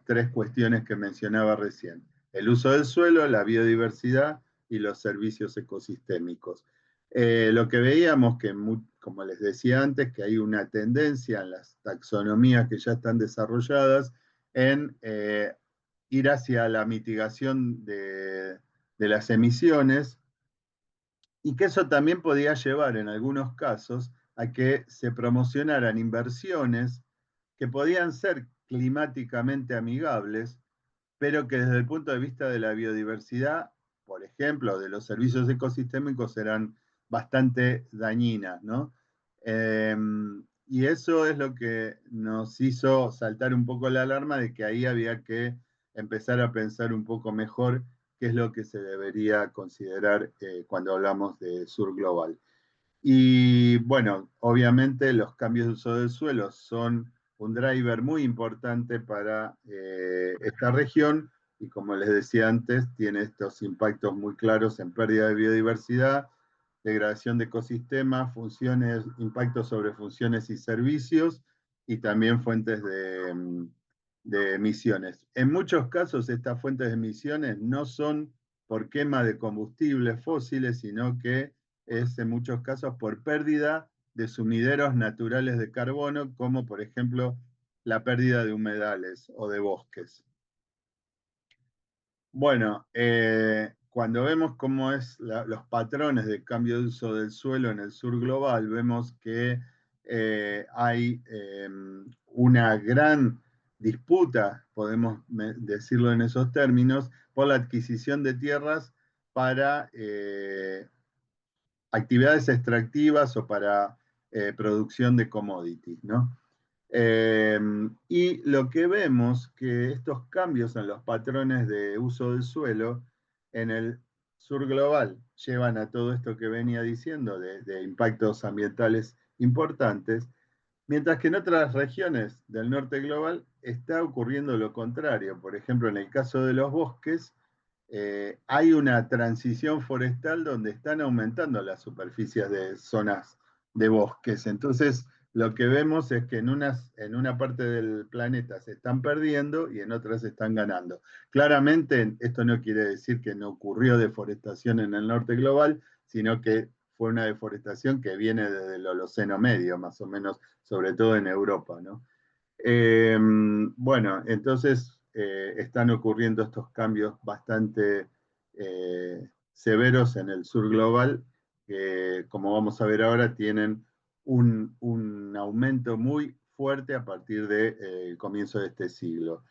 S2: tres cuestiones que mencionaba recién: el uso del suelo, la biodiversidad y los servicios ecosistémicos. Lo que veíamos que, como les decía antes, que hay una tendencia en las taxonomías que ya están desarrolladas en ir hacia la mitigación de las emisiones, y que eso también podía llevar en algunos casos a que se promocionaran inversiones que podían ser climáticamente amigables, pero que desde el punto de vista de la biodiversidad, por ejemplo, de los servicios ecosistémicos, eran bastante dañinas, ¿no? Y eso es lo que nos hizo saltar un poco la alarma de que ahí había que empezar a pensar un poco mejor qué es lo que se debería considerar cuando hablamos de sur global. Y bueno, obviamente los cambios de uso del suelo son un driver muy importante para esta región y, como les decía antes, tiene estos impactos muy claros en pérdida de biodiversidad, degradación de ecosistemas, impactos sobre funciones y servicios y también fuentes de emisiones. En muchos casos estas fuentes de emisiones no son por quema de combustibles fósiles, sino que es en muchos casos por pérdida de sumideros naturales de carbono, como por ejemplo la pérdida de humedales o de bosques. Bueno, cuando vemos cómo es los patrones de cambio de uso del suelo en el sur global, vemos que hay una gran disputa, podemos decirlo en esos términos, por la adquisición de tierras para actividades extractivas o para producción de commodities, ¿no? Y lo que vemos que estos cambios en los patrones de uso del suelo en el sur global llevan a todo esto que venía diciendo de impactos ambientales importantes, mientras que en otras regiones del norte global está ocurriendo lo contrario. Por ejemplo, en el caso de los bosques, hay una transición forestal donde están aumentando las superficies de zonas de bosques. Entonces, lo que vemos es que en una parte del planeta se están perdiendo y en otras se están ganando. Claramente, esto no quiere decir que no ocurrió deforestación en el norte global, sino que fue una deforestación que viene desde el Holoceno Medio, más o menos, sobre todo en Europa, ¿no? Bueno, entonces están ocurriendo estos cambios bastante severos en el sur global, que como vamos a ver ahora tienen un aumento muy fuerte a partir del comienzo de este siglo.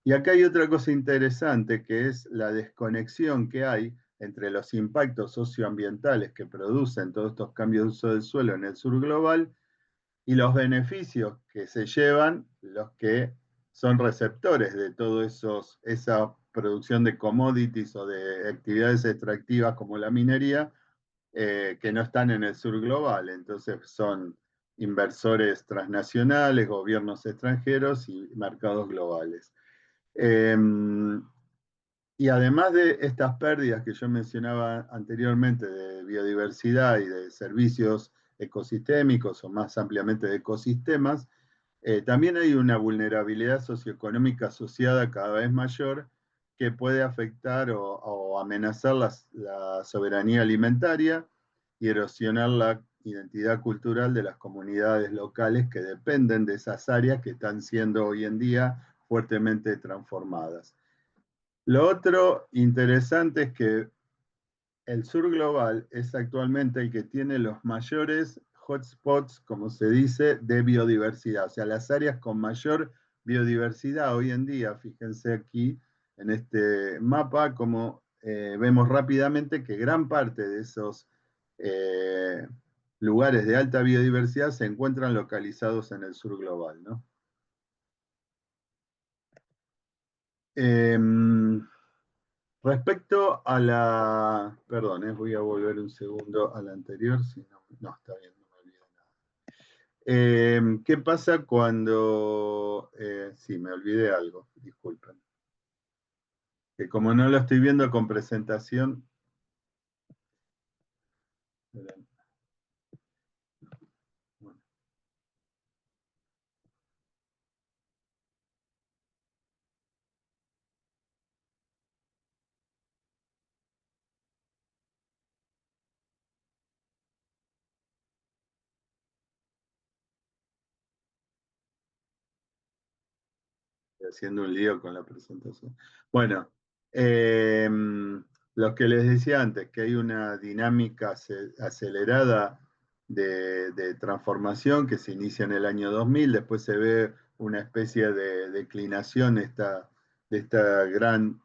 S2: Y acá hay otra cosa interesante, que es la desconexión que hay entre los impactos socioambientales que producen todos estos cambios de uso del suelo en el sur global y los beneficios que se llevan los que son receptores de todo esa producción de commodities o de actividades extractivas como la minería, que no están en el sur global. Entonces son inversores transnacionales, gobiernos extranjeros y mercados globales. Y además de estas pérdidas que yo mencionaba anteriormente de biodiversidad y de servicios ecosistémicos o más ampliamente de ecosistemas, también hay una vulnerabilidad socioeconómica asociada cada vez mayor que puede afectar o amenazar la soberanía alimentaria y erosionar la identidad cultural de las comunidades locales que dependen de esas áreas que están siendo hoy en día fuertemente transformadas. Lo otro interesante es que el sur global es actualmente el que tiene los mayores hotspots, como se dice, de biodiversidad. O sea, las áreas con mayor biodiversidad hoy en día, fíjense aquí en este mapa, como vemos rápidamente que gran parte de esos lugares de alta biodiversidad se encuentran localizados en el sur global, ¿no? Respecto a la... Perdón, voy a volver un segundo a la anterior, si no, no, está bien, no me olvido nada. ¿Qué pasa cuando... sí, me olvidé algo, disculpen. Que como no lo estoy viendo con presentación... Bueno. Haciendo un lío con la presentación. Bueno, lo que les decía antes, que hay una dinámica acelerada de transformación que se inicia en el año 2000, después se ve una especie de declinación de esta gran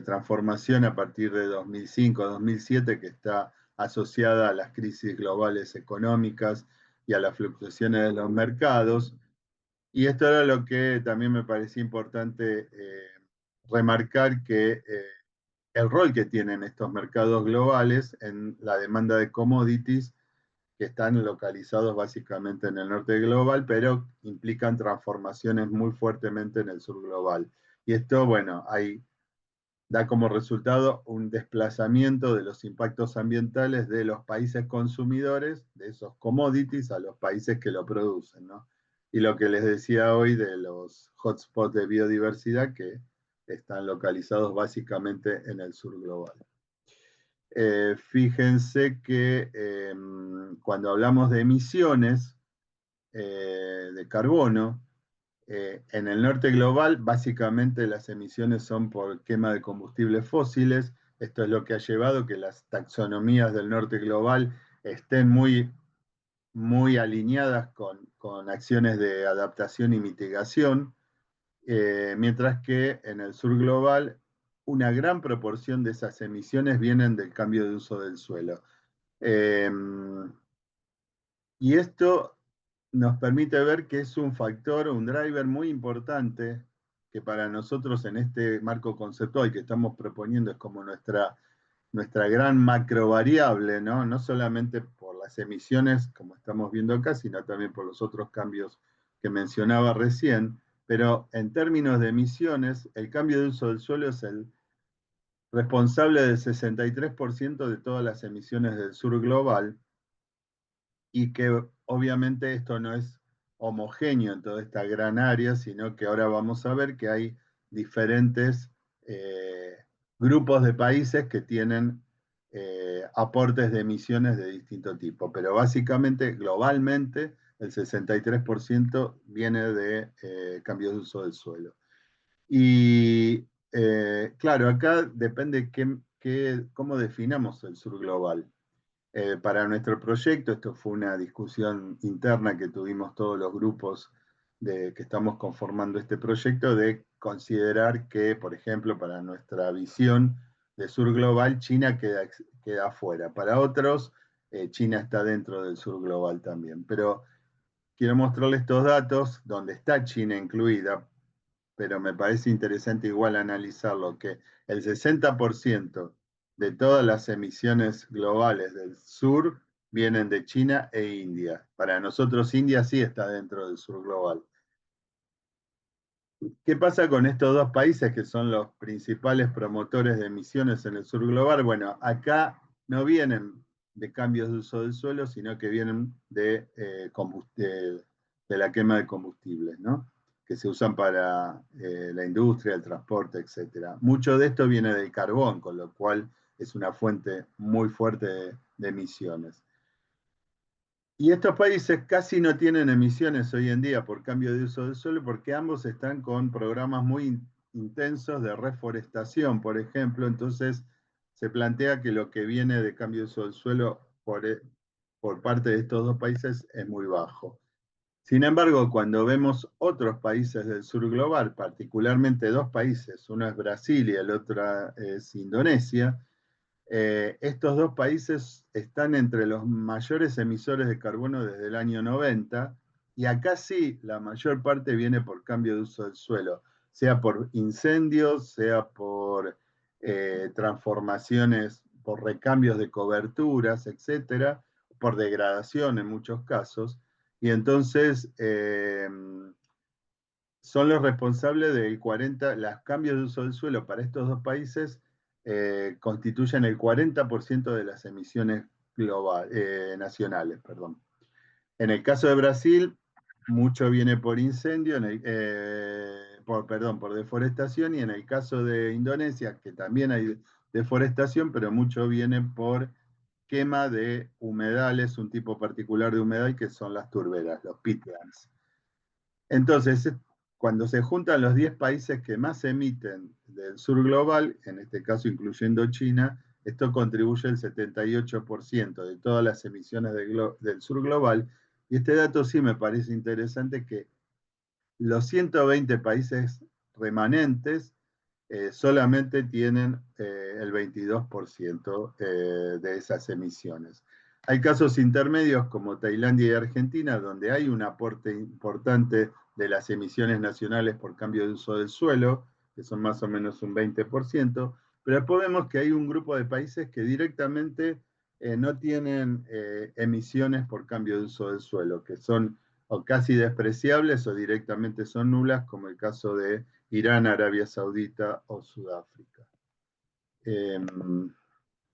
S2: transformación a partir de 2005-2007, que está asociada a las crisis globales económicas y a las fluctuaciones de los mercados. Y esto era lo que también me parecía importante remarcar, que el rol que tienen estos mercados globales en la demanda de commodities, que están localizados básicamente en el norte global, pero implican transformaciones muy fuertemente en el sur global. Y esto, bueno, da como resultado un desplazamiento de los impactos ambientales de los países consumidores de esos commodities a los países que lo producen, ¿no? Y lo que les decía hoy de los hotspots de biodiversidad que están localizados básicamente en el sur global. fíjense que cuando hablamos de emisiones de carbono, en el norte global, básicamente las emisiones son por quema de combustibles fósiles. Esto es lo que ha llevado que las taxonomías del norte global estén muy alineadas con acciones de adaptación y mitigación, mientras que en el sur global una gran proporción de esas emisiones vienen del cambio de uso del suelo. Y esto nos permite ver que es un factor, un driver muy importante, que para nosotros en este marco conceptual que estamos proponiendo es como nuestra gran macro variable, ¿no? No solamente por las emisiones, como estamos viendo acá, sino también por los otros cambios que mencionaba recién. Pero en términos de emisiones, el cambio de uso del suelo es el responsable del 63% de todas las emisiones del sur global, y que obviamente esto no es homogéneo en toda esta gran área, sino que ahora vamos a ver que hay diferentes grupos de países que tienen aportes de emisiones de distinto tipo, pero básicamente, globalmente, el 63% viene de cambios de uso del suelo. Y claro, acá depende cómo definamos el sur global. Para nuestro proyecto, esto fue una discusión interna que tuvimos todos los grupos que estamos conformando este proyecto, de considerar que, por ejemplo, para nuestra visión de sur global, China queda afuera. Para otros, China está dentro del sur global también. Pero quiero mostrarles estos datos donde está China incluida, pero me parece interesante igual analizarlo, que el 60% de todas las emisiones globales del sur vienen de China e India. Para nosotros India sí está dentro del sur global. ¿Qué pasa con estos dos países que son los principales promotores de emisiones en el sur global? Bueno, acá no vienen de cambios de uso del suelo, sino que vienen de la quema de combustibles, ¿no? Que se usan para la industria, el transporte, etc. Mucho de esto viene del carbón, con lo cual es una fuente muy fuerte de emisiones. Y estos países casi no tienen emisiones hoy en día por cambio de uso del suelo, porque ambos están con programas muy intensos de reforestación, por ejemplo. Entonces se plantea que lo que viene de cambio de uso del suelo por parte de estos dos países es muy bajo. Sin embargo, cuando vemos otros países del sur global, particularmente dos países, uno es Brasil y el otro es Indonesia, estos dos países están entre los mayores emisores de carbono desde el año 90, y acá sí la mayor parte viene por cambio de uso del suelo, sea por incendios, sea por transformaciones, por recambios de coberturas, etcétera, por degradación en muchos casos. Y entonces son los responsables del 40%, los cambios de uso del suelo para estos dos países constituyen el 40% de las emisiones nacionales. Perdón. En el caso de Brasil, mucho viene por incendio, por deforestación, y en el caso de Indonesia, que también hay deforestación, pero mucho viene por quema de humedales, un tipo particular de humedal que son las turberas, los peatlands. Entonces, cuando se juntan los 10 países que más emiten del sur global, en este caso incluyendo China, esto contribuye el 78% de todas las emisiones del sur global. Y este dato sí me parece interesante, que los 120 países remanentes solamente tienen el 22% de esas emisiones. Hay casos intermedios como Tailandia y Argentina, donde hay un aporte importante de las emisiones nacionales por cambio de uso del suelo, que son más o menos un 20%, pero después vemos que hay un grupo de países que directamente no tienen emisiones por cambio de uso del suelo, que son o casi despreciables o directamente son nulas, como el caso de Irán, Arabia Saudita o Sudáfrica.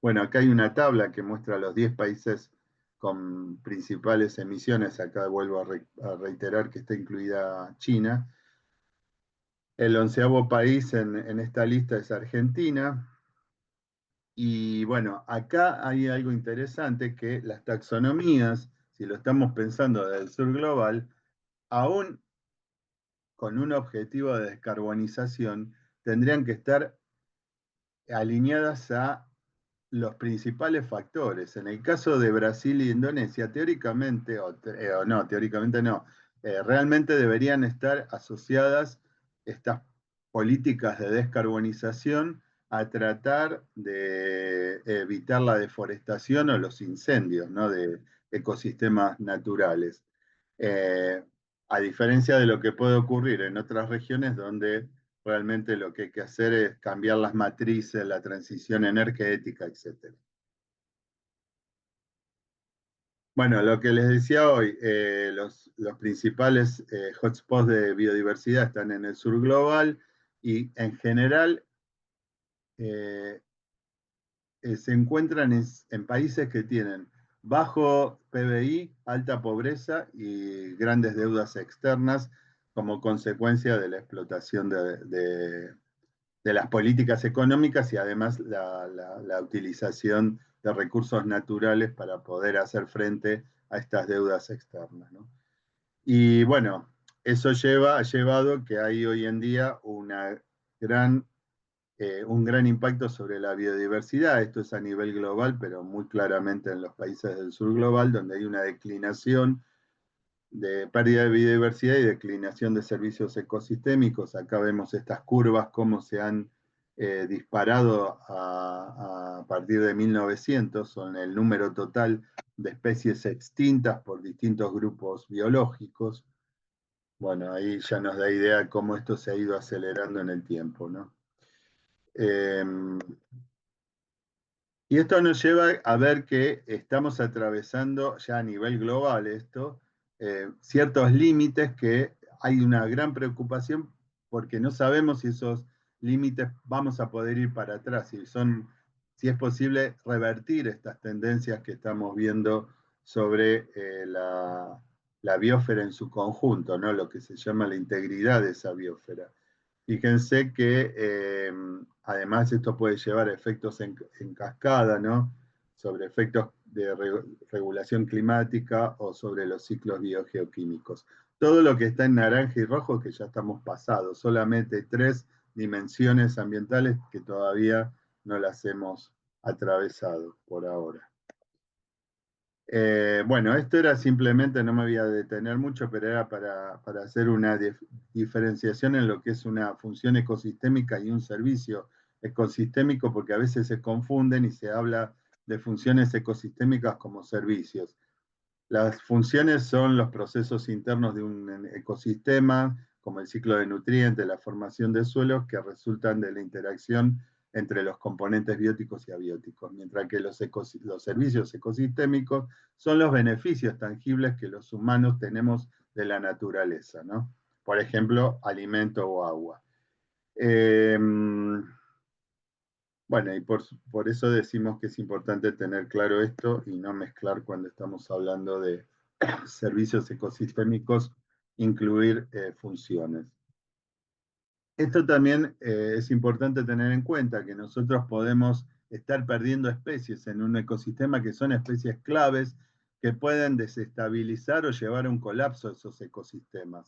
S2: Bueno, acá hay una tabla que muestra los 10 países con principales emisiones. Acá vuelvo a reiterar que está incluida China. El 11º país en esta lista es Argentina. Y bueno, acá hay algo interesante que las taxonomías, si lo estamos pensando desde el sur global, aún con un objetivo de descarbonización, tendrían que estar alineadas a los principales factores. En el caso de Brasil y Indonesia, teóricamente, o no, teóricamente no, realmente deberían estar asociadas estas políticas de descarbonización a tratar de evitar la deforestación o los incendios, ¿no?, de ecosistemas naturales. Eh, a diferencia de lo que puede ocurrir en otras regiones donde realmente lo que hay que hacer es cambiar las matrices, la transición energética, etc. Bueno, lo que les decía hoy, los principales hotspots de biodiversidad están en el sur global y en general se encuentran en países que tienen bajo PBI, alta pobreza y grandes deudas externas como consecuencia de la explotación de las políticas económicas y además la utilización de recursos naturales para poder hacer frente a estas deudas externas, ¿no? Y bueno, eso ha llevado que hay hoy en día un gran impacto sobre la biodiversidad. Esto es a nivel global, pero muy claramente en los países del sur global, donde hay una declinación de pérdida de biodiversidad y declinación de servicios ecosistémicos. Acá vemos estas curvas, cómo se han disparado a partir de 1900, son el número total de especies extintas por distintos grupos biológicos. Bueno, ahí ya nos da idea de cómo esto se ha ido acelerando en el tiempo, ¿no? Y esto nos lleva a ver que estamos atravesando ya a nivel global ciertos límites que hay una gran preocupación porque no sabemos si esos límites vamos a poder ir para atrás, si es posible revertir estas tendencias que estamos viendo sobre la biosfera en su conjunto, ¿no? Lo que se llama la integridad de esa biosfera. Fíjense que además esto puede llevar a efectos en cascada, ¿no? Sobre efectos de regulación climática o sobre los ciclos biogeoquímicos. Todo lo que está en naranja y rojo que ya estamos pasados, solamente 3 dimensiones ambientales que todavía no las hemos atravesado por ahora. Bueno, esto era simplemente, no me voy a detener mucho, pero era para hacer una diferenciación en lo que es una función ecosistémica y un servicio ecosistémico, porque a veces se confunden y se habla de funciones ecosistémicas como servicios. Las funciones son los procesos internos de un ecosistema, como el ciclo de nutrientes, la formación de suelos, que resultan de la interacción entre los componentes bióticos y abióticos, mientras que los servicios ecosistémicos son los beneficios tangibles que los humanos tenemos de la naturaleza, ¿no? Por ejemplo, alimento o agua. Bueno, y por eso decimos que es importante tener claro esto y no mezclar cuando estamos hablando de servicios ecosistémicos, incluir funciones. Esto también es importante tener en cuenta, que nosotros podemos estar perdiendo especies en un ecosistema que son especies claves que pueden desestabilizar o llevar a un colapso de esos ecosistemas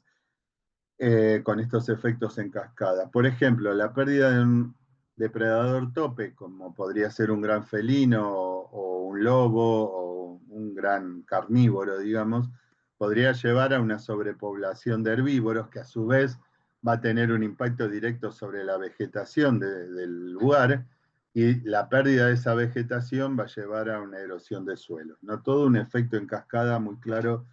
S2: con estos efectos en cascada. Por ejemplo, la pérdida de un depredador tope, como podría ser un gran felino o un lobo o un gran carnívoro, digamos, podría llevar a una sobrepoblación de herbívoros que a su vez va a tener un impacto directo sobre la vegetación del lugar y la pérdida de esa vegetación va a llevar a una erosión de suelos, ¿no? Todo un efecto en cascada muy claro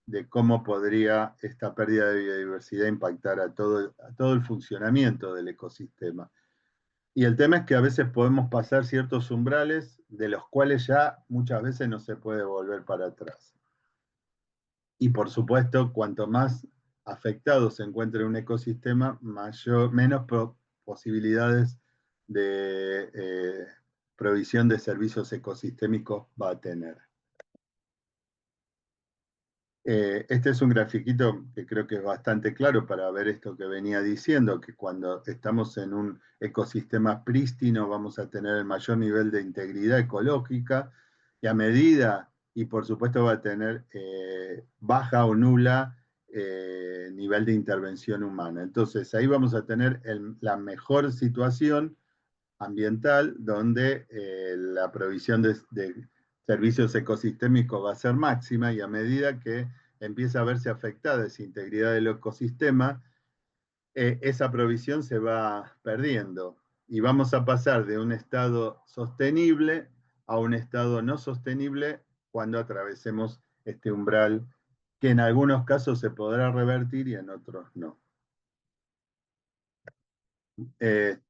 S2: de cómo podría esta pérdida de biodiversidad impactar a todo el funcionamiento del ecosistema. Y el tema es que a veces podemos pasar ciertos umbrales de los cuales ya muchas veces no se puede volver para atrás. Y por supuesto, cuanto más afectado se encuentre un ecosistema, menos posibilidades de provisión de servicios ecosistémicos va a tener. Este es un grafiquito que creo que es bastante claro para ver esto que venía diciendo, que cuando estamos en un ecosistema prístino vamos a tener el mayor nivel de integridad ecológica y a medida, y por supuesto va a tener baja o nula nivel de intervención humana. Entonces ahí vamos a tener la mejor situación ambiental donde la provisión de servicios ecosistémicos va a ser máxima y a medida que empieza a verse afectada esa integridad del ecosistema, esa provisión se va perdiendo y vamos a pasar de un estado sostenible a un estado no sostenible cuando atravesemos este umbral que en algunos casos se podrá revertir y en otros no.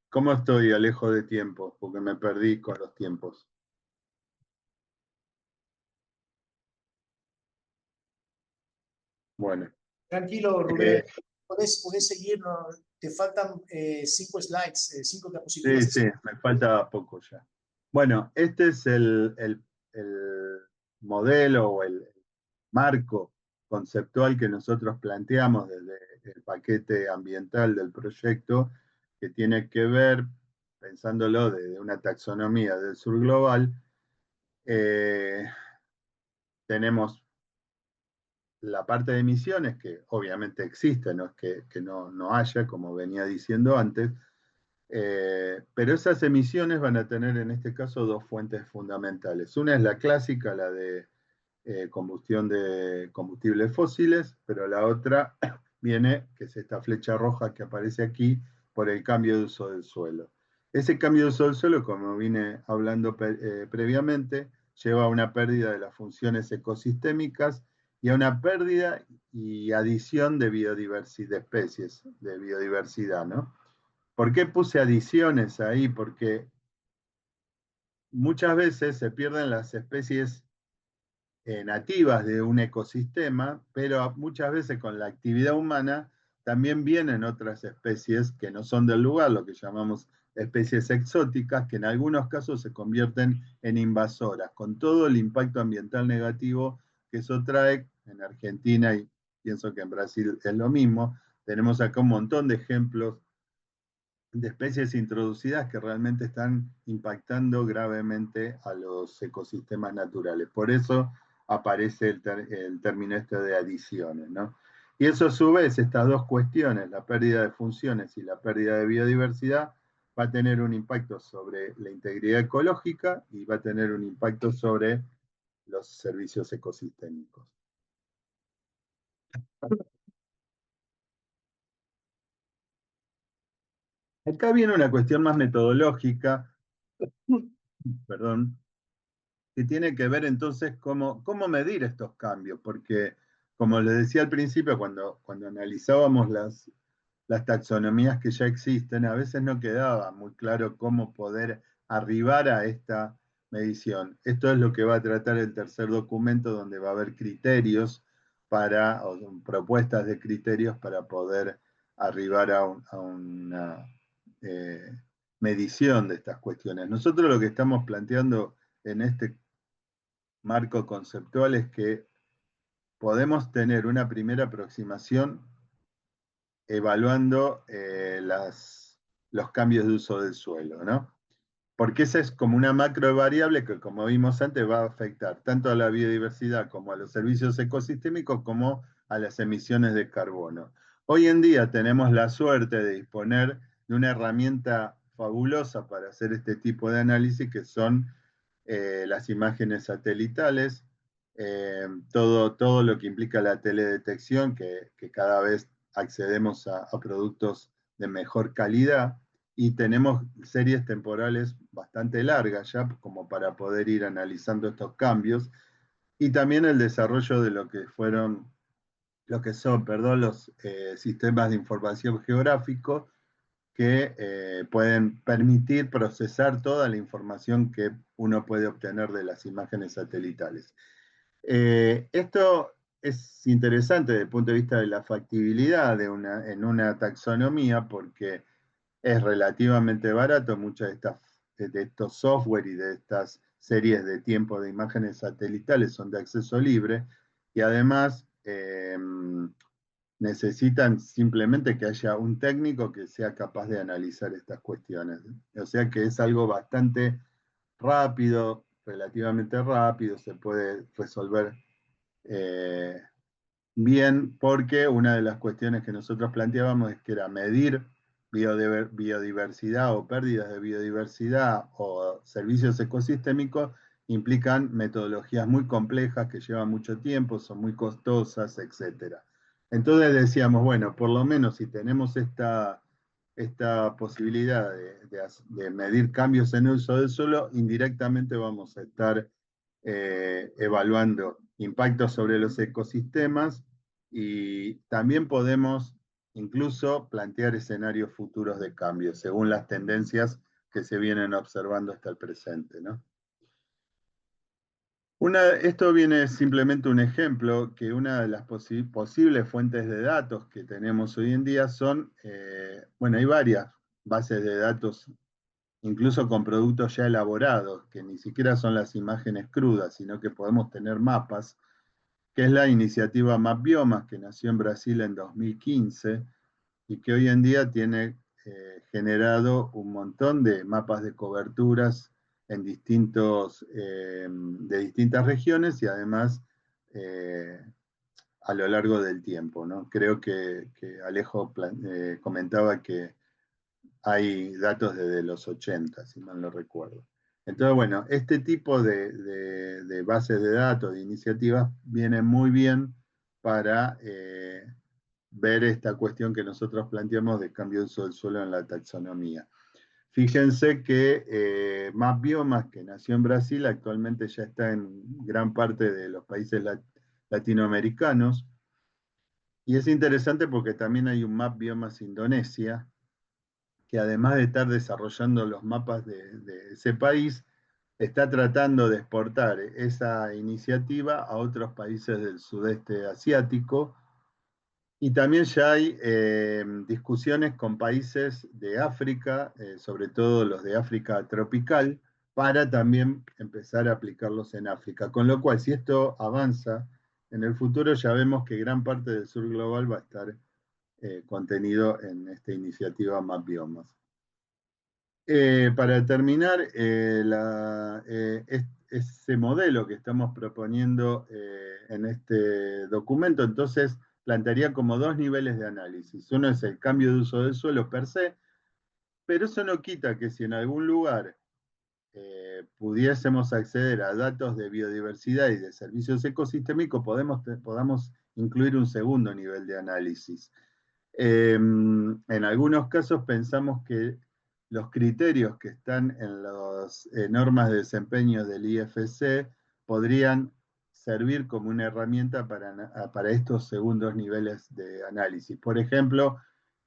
S2: ¿Cómo estoy, Alejo, de tiempo? Porque me perdí con los tiempos. Bueno,
S1: Tranquilo,
S2: eh,
S1: Rubén. Podés seguir, ¿no? Te faltan 5 slides, 5
S2: sí,
S1: diapositivas.
S2: sí, me falta poco ya. Bueno, este es el modelo o el marco conceptual que nosotros planteamos desde el paquete ambiental del proyecto, que tiene que ver, pensándolo desde una taxonomía del sur global, tenemos la parte de emisiones, que obviamente existe, no es que no haya, como venía diciendo antes, pero esas emisiones van a tener en este caso dos fuentes fundamentales. Una es la clásica, la de combustión de combustibles fósiles, pero la otra viene, que es esta flecha roja que aparece aquí, por el cambio de uso del suelo. Ese cambio de uso del suelo, como vine hablando previamente, lleva a una pérdida de las funciones ecosistémicas y a una pérdida y adición de biodiversidad, de especies, de biodiversidad, ¿no? ¿Por qué puse adiciones ahí? Porque muchas veces se pierden las especies nativas de un ecosistema, pero muchas veces con la actividad humana también vienen otras especies que no son del lugar, lo que llamamos especies exóticas, que en algunos casos se convierten en invasoras, con todo el impacto ambiental negativo que eso trae en Argentina y pienso que en Brasil es lo mismo. Tenemos acá un montón de ejemplos de especies introducidas que realmente están impactando gravemente a los ecosistemas naturales. Por eso aparece el término este de adiciones, ¿no? Y eso a su vez, estas dos cuestiones, la pérdida de funciones y la pérdida de biodiversidad, va a tener un impacto sobre la integridad ecológica y va a tener un impacto sobre los servicios ecosistémicos. Acá viene una cuestión más metodológica, perdón, que tiene que ver entonces cómo medir estos cambios, porque como les decía al principio, cuando analizábamos las taxonomías que ya existen, a veces no quedaba muy claro cómo poder arribar a esta medición. Esto es lo que va a tratar el tercer documento, donde va a haber criterios o propuestas de criterios para poder arribar a una medición de estas cuestiones. Nosotros lo que estamos planteando en este marco conceptual es que podemos tener una primera aproximación evaluando los cambios de uso del suelo, ¿no? Porque esa es como una macro variable que, como vimos antes, va a afectar tanto a la biodiversidad como a los servicios ecosistémicos como a las emisiones de carbono. Hoy en día tenemos la suerte de disponer de una herramienta fabulosa para hacer este tipo de análisis, que son las imágenes satelitales, todo lo que implica la teledetección, que cada vez accedemos a productos de mejor calidad y tenemos series temporales bastante largas ya como para poder ir analizando estos cambios y también el desarrollo de lo que son, perdón, los sistemas de información geográfico que pueden permitir procesar toda la información que uno puede obtener de las imágenes satelitales. Esto es interesante desde el punto de vista de la factibilidad en una taxonomía porque es relativamente barato, muchas de estos software y de estas series de tiempo de imágenes satelitales son de acceso libre y además necesitan simplemente que haya un técnico que sea capaz de analizar estas cuestiones. O sea que es algo bastante rápido, relativamente rápido, se puede resolver bien, porque una de las cuestiones que nosotros planteábamos es que era medir biodiversidad o pérdidas de biodiversidad o servicios ecosistémicos implican metodologías muy complejas que llevan mucho tiempo, son muy costosas, etc. Entonces decíamos, bueno, por lo menos si tenemos esta posibilidad de medir cambios en el uso del suelo, indirectamente vamos a estar evaluando impactos sobre los ecosistemas y también podemos incluso plantear escenarios futuros de cambio según las tendencias que se vienen observando hasta el presente, ¿no? Esto viene simplemente un ejemplo que una de las posibles fuentes de datos que tenemos hoy en día son, bueno, hay varias bases de datos, incluso con productos ya elaborados, que ni siquiera son las imágenes crudas, sino que podemos tener mapas, que es la iniciativa MapBiomas, que nació en Brasil en 2015 y que hoy en día tiene generado un montón de mapas de coberturas en de distintas regiones y además a lo largo del tiempo, ¿no? Creo que Alejo comentaba que hay datos desde los 80, si mal no recuerdo. Entonces, bueno, este tipo de bases de datos, de iniciativas, vienen muy bien para ver esta cuestión que nosotros planteamos de cambio de uso del suelo en la taxonomía. Fíjense que MapBiomas, que nació en Brasil, actualmente ya está en gran parte de los países latinoamericanos. Y es interesante porque también hay un MapBiomas Indonesia, que además de estar desarrollando los mapas de ese país, está tratando de exportar esa iniciativa a otros países del sudeste asiático. Y también ya hay discusiones con países de África, sobre todo los de África tropical, para también empezar a aplicarlos en África. Con lo cual, si esto avanza en el futuro, ya vemos que gran parte del sur global va a estar contenido en esta iniciativa MapBiomas. Para terminar, ese modelo que estamos proponiendo en este documento, entonces plantearía como dos niveles de análisis. Uno es el cambio de uso del suelo per se, pero eso no quita que si en algún lugar pudiésemos acceder a datos de biodiversidad y de servicios ecosistémicos, podamos incluir un segundo nivel de análisis. En algunos casos pensamos que los criterios que están en las normas de desempeño del IFC podrían servir como una herramienta para estos segundos niveles de análisis. Por ejemplo,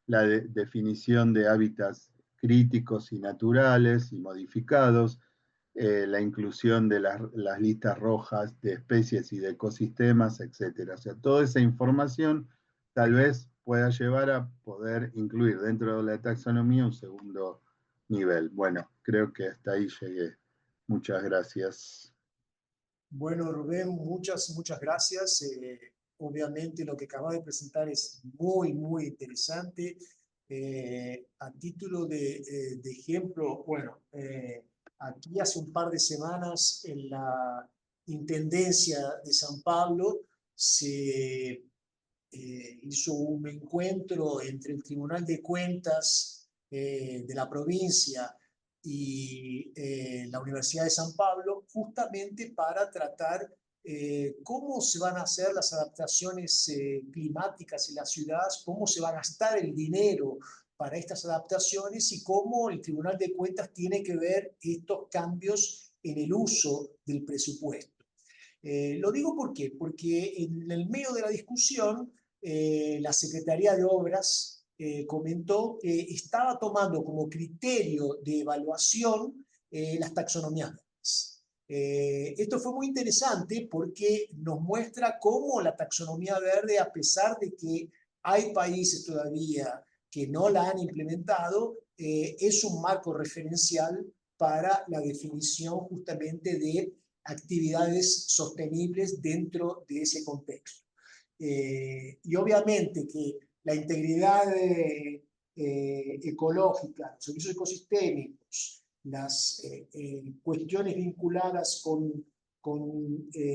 S2: la definición de hábitats críticos y naturales y modificados, la inclusión de las listas rojas de especies y de ecosistemas, etc. O sea, toda esa información tal vez pueda llevar a poder incluir dentro de la taxonomía un segundo nivel. Bueno, creo que hasta ahí llegué. Muchas gracias.
S1: Bueno, Rubén, muchas gracias. Obviamente lo que acabas de presentar es muy interesante. A título de ejemplo, bueno, aquí hace un par de semanas en la Intendencia de San Pablo se hizo un encuentro entre el Tribunal de Cuentas de la provincia y la Universidad de San Pablo, justamente para tratar cómo se van a hacer las adaptaciones climáticas en las ciudades, cómo se va a gastar el dinero para estas adaptaciones y cómo el Tribunal de Cuentas tiene que ver estos cambios en el uso del presupuesto. Lo digo ¿por qué? Porque en el medio de la discusión, la Secretaría de Obras comentó que estaba tomando como criterio de evaluación las taxonomías verdes. Esto fue muy interesante porque nos muestra cómo la taxonomía verde, a pesar de que hay países todavía que no la han implementado, es un marco referencial para la definición justamente de actividades sostenibles dentro de ese contexto. Y obviamente que la integridad ecológica, los servicios ecosistémicos, las cuestiones vinculadas con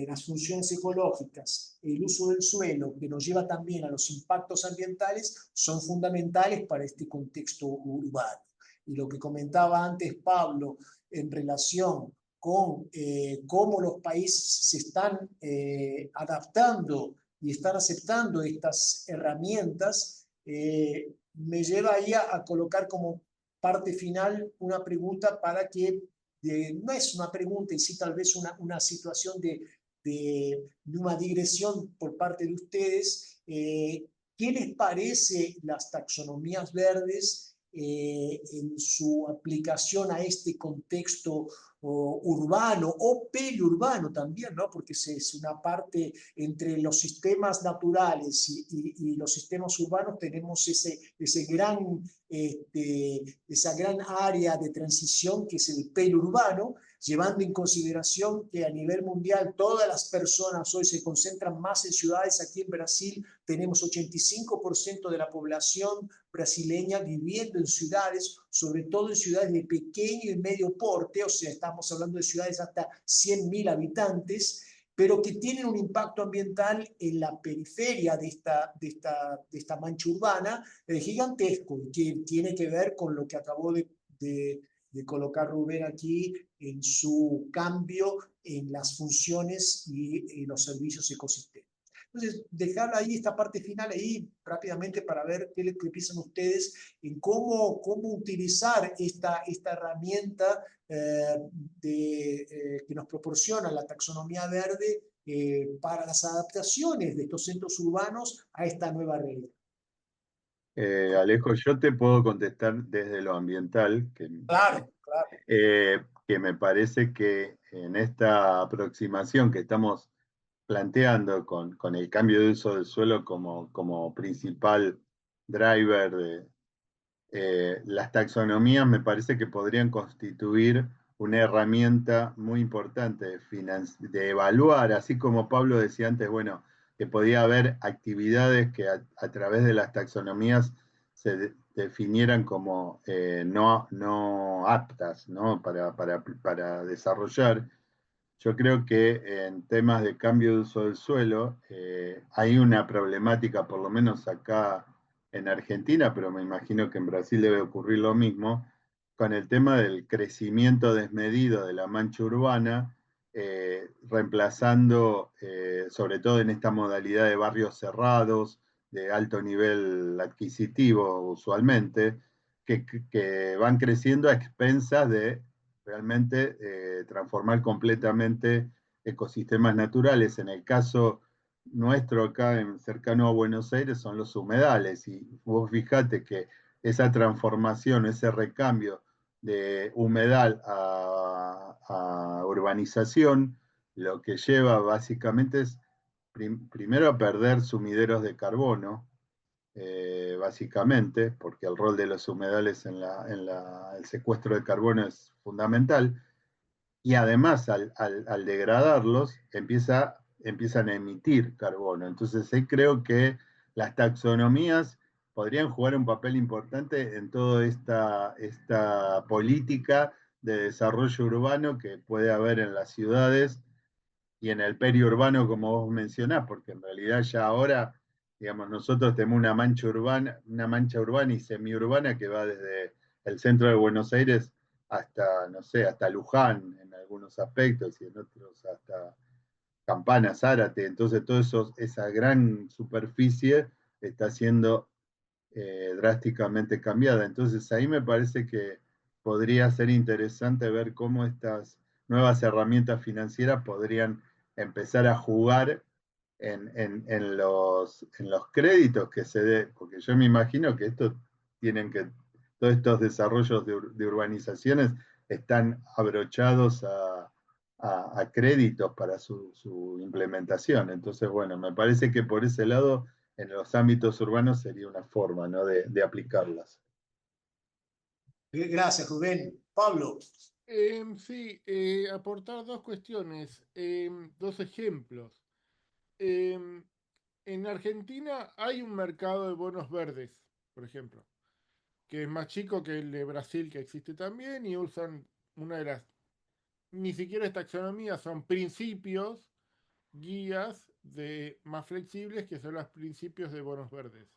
S1: las funciones ecológicas, el uso del suelo, que nos lleva también a los impactos ambientales, son fundamentales para este contexto urbano. Y lo que comentaba antes Pablo en relación con cómo los países se están adaptando y están aceptando estas herramientas, me lleva ahí a colocar como parte final una pregunta para que no es una pregunta y sí tal vez una situación de una digresión por parte de ustedes. ¿Qué les parece las taxonomías verdes en su aplicación a este contexto urbano o periurbano también, ¿no? Porque es una parte entre los sistemas naturales y los sistemas urbanos, tenemos esa gran área de transición que es el periurbano, llevando en consideración que a nivel mundial todas las personas hoy se concentran más en ciudades. Aquí en Brasil tenemos 85% de la población brasileña viviendo en ciudades, sobre todo en ciudades de pequeño y medio porte, o sea, estamos hablando de ciudades hasta 100.000 habitantes, pero que tienen un impacto ambiental en la periferia de esta mancha urbana gigantesco, que tiene que ver con lo que acabó de colocar Rubén aquí en su cambio en las funciones y los servicios ecosistémicos. Entonces, dejar ahí esta parte final ahí rápidamente para ver qué piensan ustedes en cómo utilizar esta herramienta que nos proporciona la taxonomía verde para las adaptaciones de estos centros urbanos a esta nueva realidad.
S2: Alejo, yo te puedo contestar desde lo ambiental,
S1: Claro, claro.
S2: que me parece que en esta aproximación que estamos planteando con el cambio de uso del suelo como principal driver las taxonomías me parece que podrían constituir una herramienta muy importante de evaluar, así como Pablo decía antes, bueno, que podía haber actividades que a través de las taxonomías se definieran como no aptas, ¿no? Para desarrollar. Yo creo que en temas de cambio de uso del suelo hay una problemática, por lo menos acá en Argentina, pero me imagino que en Brasil debe ocurrir lo mismo, con el tema del crecimiento desmedido de la mancha urbana, reemplazando, sobre todo en esta modalidad de barrios cerrados, de alto nivel adquisitivo usualmente, que van creciendo a expensas de realmente transformar completamente ecosistemas naturales. En el caso nuestro acá cercano a Buenos Aires son los humedales y vos fijate que esa transformación, ese recambio de humedal a urbanización, lo que lleva básicamente es primero a perder sumideros de carbono, básicamente, porque el rol de los humedales en el secuestro de carbono es fundamental, y además al degradarlos empiezan a emitir carbono. Entonces ahí creo que las taxonomías podrían jugar un papel importante en toda esta política de desarrollo urbano que puede haber en las ciudades y en el periurbano, como vos mencionás, porque en realidad ya ahora, digamos, nosotros tenemos una mancha urbana y semiurbana que va desde el centro de Buenos Aires hasta, no sé, hasta Luján en algunos aspectos y en otros hasta Campana, Zárate. Entonces, esa gran superficie está siendo drásticamente cambiada. Entonces, ahí me parece que podría ser interesante ver cómo estas nuevas herramientas financieras podrían empezar a jugar en los créditos que se dé, porque yo me imagino que todos estos desarrollos de urbanizaciones están abrochados a créditos para su implementación. Entonces, bueno, me parece que por ese lado, en los ámbitos urbanos sería una forma, ¿no? de aplicarlas.
S1: Gracias, Rubén. Pablo.
S3: Sí, aportar dos cuestiones, dos ejemplos. en Argentina hay un mercado de bonos verdes, por ejemplo, que es más chico que el de Brasil, que existe también, y usan una de las, ni siquiera es taxonomía, son principios, guías más flexibles, que son los principios de bonos verdes,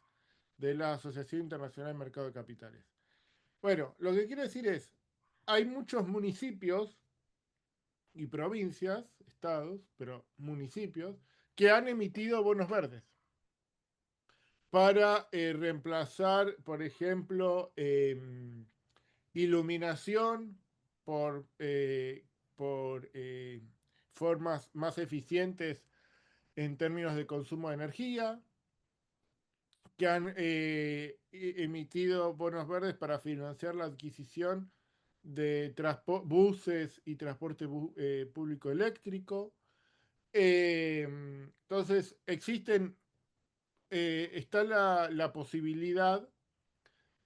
S3: de la Asociación Internacional de Mercado de Capitales. Bueno, lo que quiero decir es, hay muchos municipios y provincias, estados, pero municipios, que han emitido bonos verdes para reemplazar, por ejemplo, iluminación por, por formas más eficientes en términos de consumo de energía, que han emitido bonos verdes para financiar la adquisición de buses y transporte público eléctrico. Entonces, está la posibilidad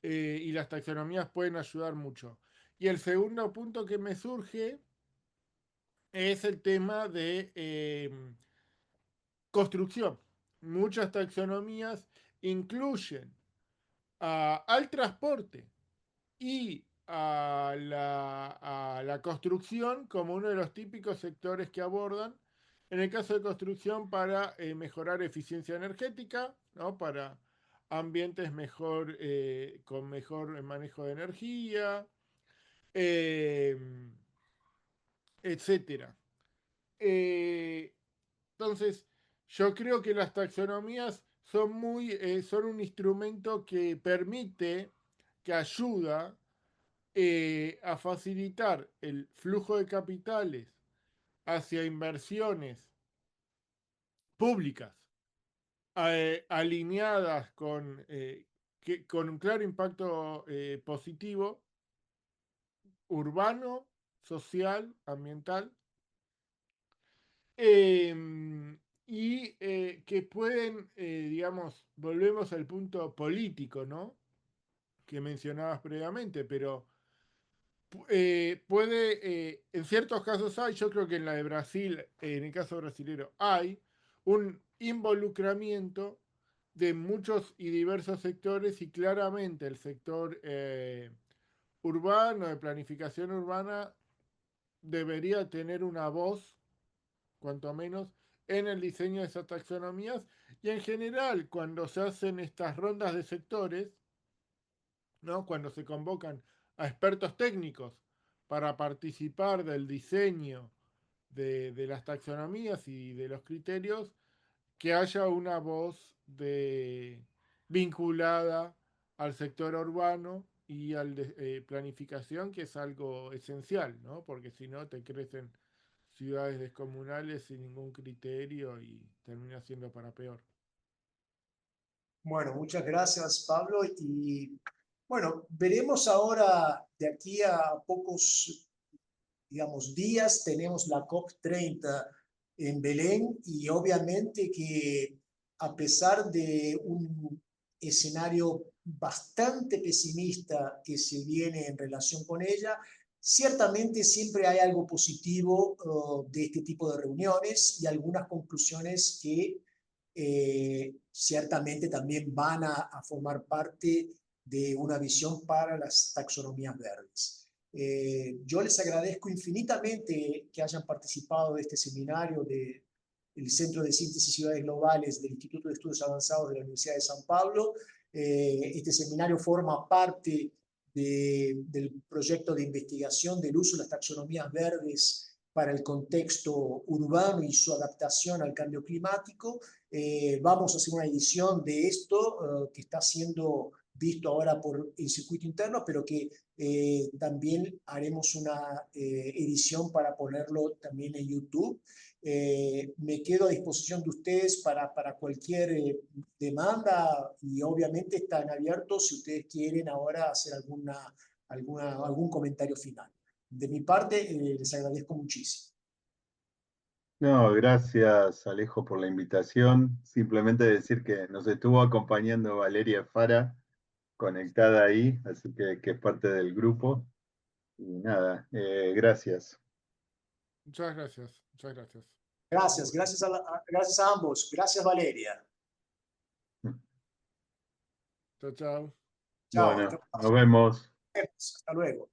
S3: y las taxonomías pueden ayudar mucho. Y el segundo punto que me surge es el tema de construcción. Muchas taxonomías incluyen al transporte y a la construcción como uno de los típicos sectores que abordan. En el caso de construcción, para mejorar eficiencia energética, ¿no? Para ambientes mejor, con mejor manejo de energía, eh, etcétera. Entonces, yo creo que las taxonomías son un instrumento que permite, que ayuda a facilitar el flujo de capitales hacia inversiones públicas alineadas con un claro impacto positivo, urbano, social, ambiental, y que pueden, digamos, volvemos al punto político, ¿no? Que mencionabas previamente, pero en ciertos casos hay, yo creo que en la de Brasil, en el caso brasilero, hay un involucramiento de muchos y diversos sectores y claramente el sector urbano, de planificación urbana, debería tener una voz, cuanto menos, en el diseño de esas taxonomías y en general cuando se hacen estas rondas de sectores, ¿no? Cuando se convocan a expertos técnicos para participar del diseño de las taxonomías y de los criterios, que haya una voz vinculada al sector urbano y a la planificación, que es algo esencial, ¿no? Porque si no te crecen ciudades descomunales sin ningún criterio y termina siendo para peor.
S1: Bueno, muchas gracias, Pablo. Y bueno, veremos ahora de aquí a pocos, digamos, días, tenemos la COP30 en Belén y obviamente que a pesar de un escenario bastante pesimista que se viene en relación con ella, ciertamente siempre hay algo positivo de este tipo de reuniones y algunas conclusiones que ciertamente también van a formar parte de una visión para las taxonomías verdes. Yo les agradezco infinitamente que hayan participado de este seminario del Centro de Síntesis y Ciudades Globales del Instituto de Estudios Avanzados de la Universidad de San Pablo. Este seminario forma parte del proyecto de investigación del uso de las taxonomías verdes para el contexto urbano y su adaptación al cambio climático. Vamos a hacer una edición de esto que está siendo visto ahora por el circuito interno, pero que también haremos una edición para ponerlo también en YouTube. Me quedo a disposición de ustedes para cualquier demanda y obviamente están abiertos si ustedes quieren ahora hacer algún comentario final. De mi parte, les agradezco muchísimo.
S2: No, gracias Alejo por la invitación. Simplemente decir que nos estuvo acompañando Valeria Fara, conectada ahí, así que es parte del grupo. Y nada, gracias.
S3: Muchas gracias, muchas gracias.
S1: Gracias a ambos. Gracias, Valeria.
S3: Chao, chao.
S1: Chao,
S2: Bueno, nos vemos.
S1: hasta luego.